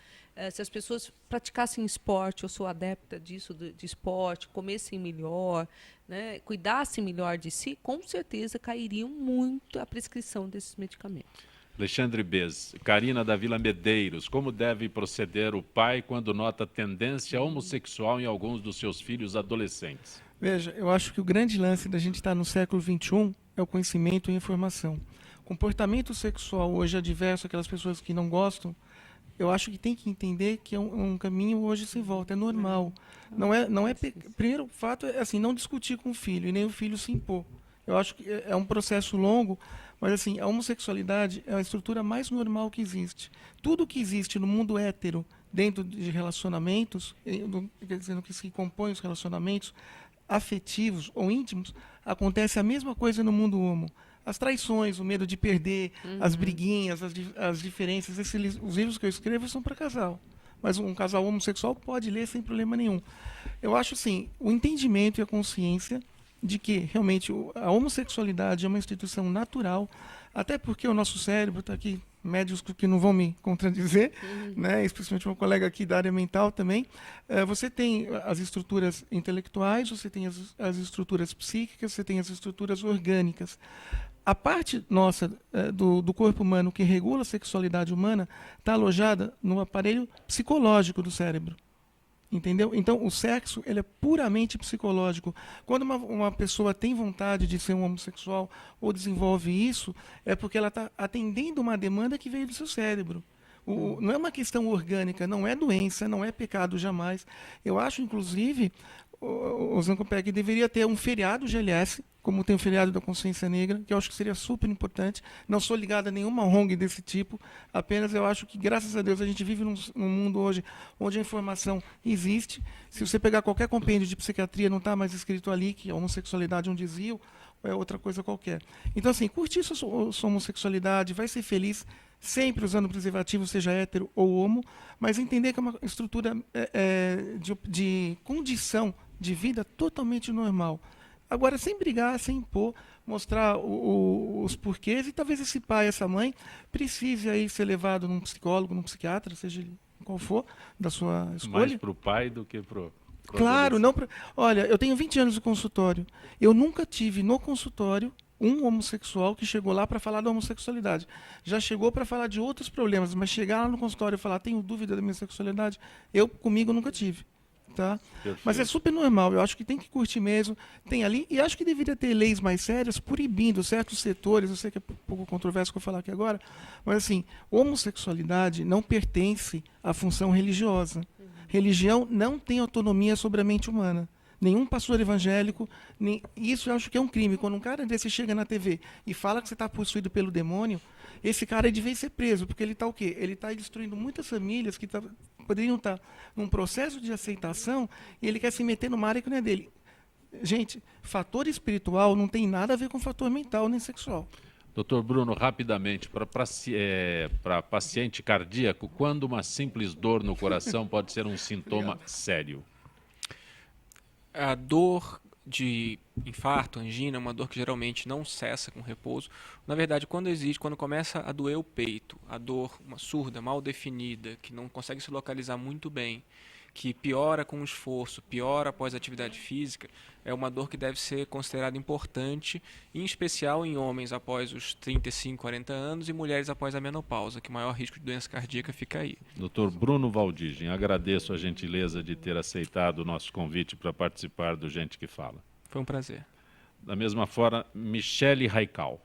se as pessoas praticassem esporte, eu sou adepta disso, de esporte, comessem melhor, né, cuidassem melhor de si, com certeza cairiam muito a prescrição desses medicamentos. Alexandre Bez, Karina da Vila Medeiros, como deve proceder o pai quando nota tendência homossexual em alguns dos seus filhos adolescentes? Veja, eu acho que o grande lance da gente estar no século XXI é o conhecimento e a informação. Comportamento sexual hoje adverso, aquelas pessoas que não gostam, eu acho que tem que entender que é um caminho hoje sem volta, é normal. Primeiro, o fato é assim, não discutir com o filho e nem o filho se impor. Eu acho que é um processo longo, mas assim, a homossexualidade é a estrutura mais normal que existe. Tudo que existe no mundo hétero, dentro de relacionamentos, quer dizer, no que se compõe os relacionamentos afetivos ou íntimos, acontece a mesma coisa no mundo homo. As traições, o medo de perder, as briguinhas, as diferenças. Os livros que eu escrevo são para casal. Mas um casal homossexual pode ler sem problema nenhum. Eu acho, assim, o entendimento e a consciência de que, realmente, a homossexualidade é uma instituição natural, até porque o nosso cérebro está aqui, médicos que não vão me contradizer, né, especialmente meu colega aqui da área mental também. Você tem as estruturas intelectuais, você tem as estruturas psíquicas, você tem as estruturas orgânicas. A parte nossa do corpo humano que regula a sexualidade humana está alojada no aparelho psicológico do cérebro. Entendeu? Então, o sexo ele é puramente psicológico. Quando uma pessoa tem vontade de ser um homossexual ou desenvolve isso, é porque ela está atendendo uma demanda que veio do seu cérebro. Não é uma questão orgânica, não é doença, não é pecado jamais. Eu acho, inclusive, o Zancopec deveria ter um feriado GLS, como tem o feriado da consciência negra, que eu acho que seria super importante. Não sou ligado a nenhuma ONG desse tipo, apenas eu acho que, graças a Deus, a gente vive num mundo hoje onde a informação existe. Se você pegar qualquer compêndio de psiquiatria, não está mais escrito ali que a homossexualidade é um desvio, ou é outra coisa qualquer. Então, assim, curtir sua homossexualidade, vai ser feliz, sempre usando preservativo, seja hétero ou homo, mas entender que é uma estrutura de condição de vida totalmente normal. Agora, sem brigar, sem impor, mostrar os porquês, e talvez esse pai, essa mãe, precise aí ser levado num psicólogo, num psiquiatra, seja ele qual for, da sua escolha. Mais para o pai do que para o... Claro, não pra... Olha, eu tenho 20 anos de consultório. Eu nunca tive no consultório um homossexual que chegou lá para falar da homossexualidade. Já chegou para falar de outros problemas, mas chegar lá no consultório e falar, tenho dúvida da minha sexualidade, comigo nunca tive. Tá? Mas é super normal, eu acho que tem que curtir mesmo, tem ali, e acho que deveria ter leis mais sérias proibindo certos setores, eu sei que é um pouco controverso que eu falar aqui agora, mas assim, homossexualidade não pertence à função religiosa. Religião não tem autonomia sobre a mente humana. Nenhum pastor evangélico, isso eu acho que é um crime. Quando um cara desse chega na TV e fala que você está possuído pelo demônio, esse cara devia ser preso, porque ele está o quê? Ele está destruindo muitas famílias que poderiam estar num processo de aceitação e ele quer se meter numa área que não é dele. Gente, fator espiritual não tem nada a ver com fator mental nem sexual. Doutor Bruno, rapidamente, para paciente cardíaco, quando uma simples dor no coração pode ser um sintoma sério? A dor de infarto, angina, é uma dor que geralmente não cessa com repouso. Na verdade, quando começa a doer o peito, a dor uma surda, mal definida, que não consegue se localizar muito bem, que piora com o esforço, piora após a atividade física, é uma dor que deve ser considerada importante, em especial em homens após os 35, 40 anos e mulheres após a menopausa, que o maior risco de doença cardíaca fica aí. Dr. Bruno Valdigem, agradeço a gentileza de ter aceitado o nosso convite para participar do Gente que Fala. Foi um prazer. Da mesma forma, Michele Raical.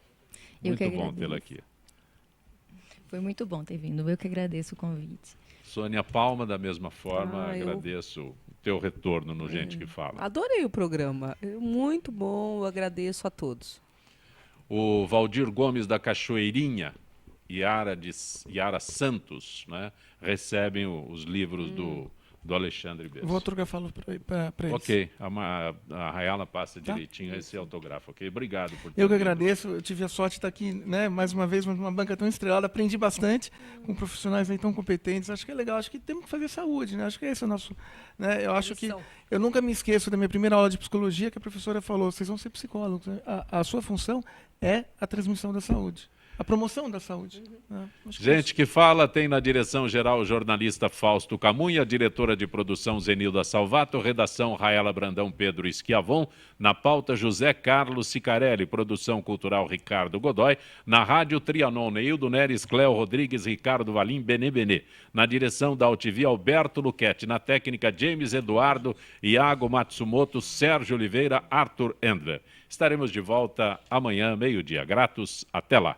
Muito bom tê-la aqui. Foi muito bom ter vindo, eu que agradeço o convite. Sônia Palma, da mesma forma, agradeço o teu retorno no Gente que Fala. Adorei o programa, muito bom, eu agradeço a todos. O Valdir Gomes da Cachoeirinha, Yara Santos, né, recebem os livros do Alexandre Bessa. Vou autografá-lo para eles. Ok, a Rayala passa direitinho esse autógrafo, ok? Obrigado por ter Eu que vindo. agradeço, eu tive a sorte de estar aqui, né, mais uma vez, numa banca tão estrelada, aprendi bastante com profissionais aí tão competentes, acho que é legal, acho que temos que fazer saúde, né, acho que esse é o nosso, né, eu acho que, eu nunca me esqueço da minha primeira aula de psicologia, que a professora falou, vocês vão ser psicólogos, né? A sua função é a transmissão da saúde. A promoção da saúde. Gente que Fala tem na direção-geral o jornalista Fausto Camunha, diretora de produção Zenilda Salvato, redação Raela Brandão Pedro Schiavon, na pauta José Carlos Sicarelli, produção cultural Ricardo Godoy, na rádio Trianon Neildo Neres, Cléo Rodrigues, Ricardo Valim, Benê, na direção da UTV Alberto Luquete, na técnica James Eduardo, Iago Matsumoto, Sérgio Oliveira, Arthur Endler. Estaremos de volta amanhã, meio-dia. Gratos, até lá.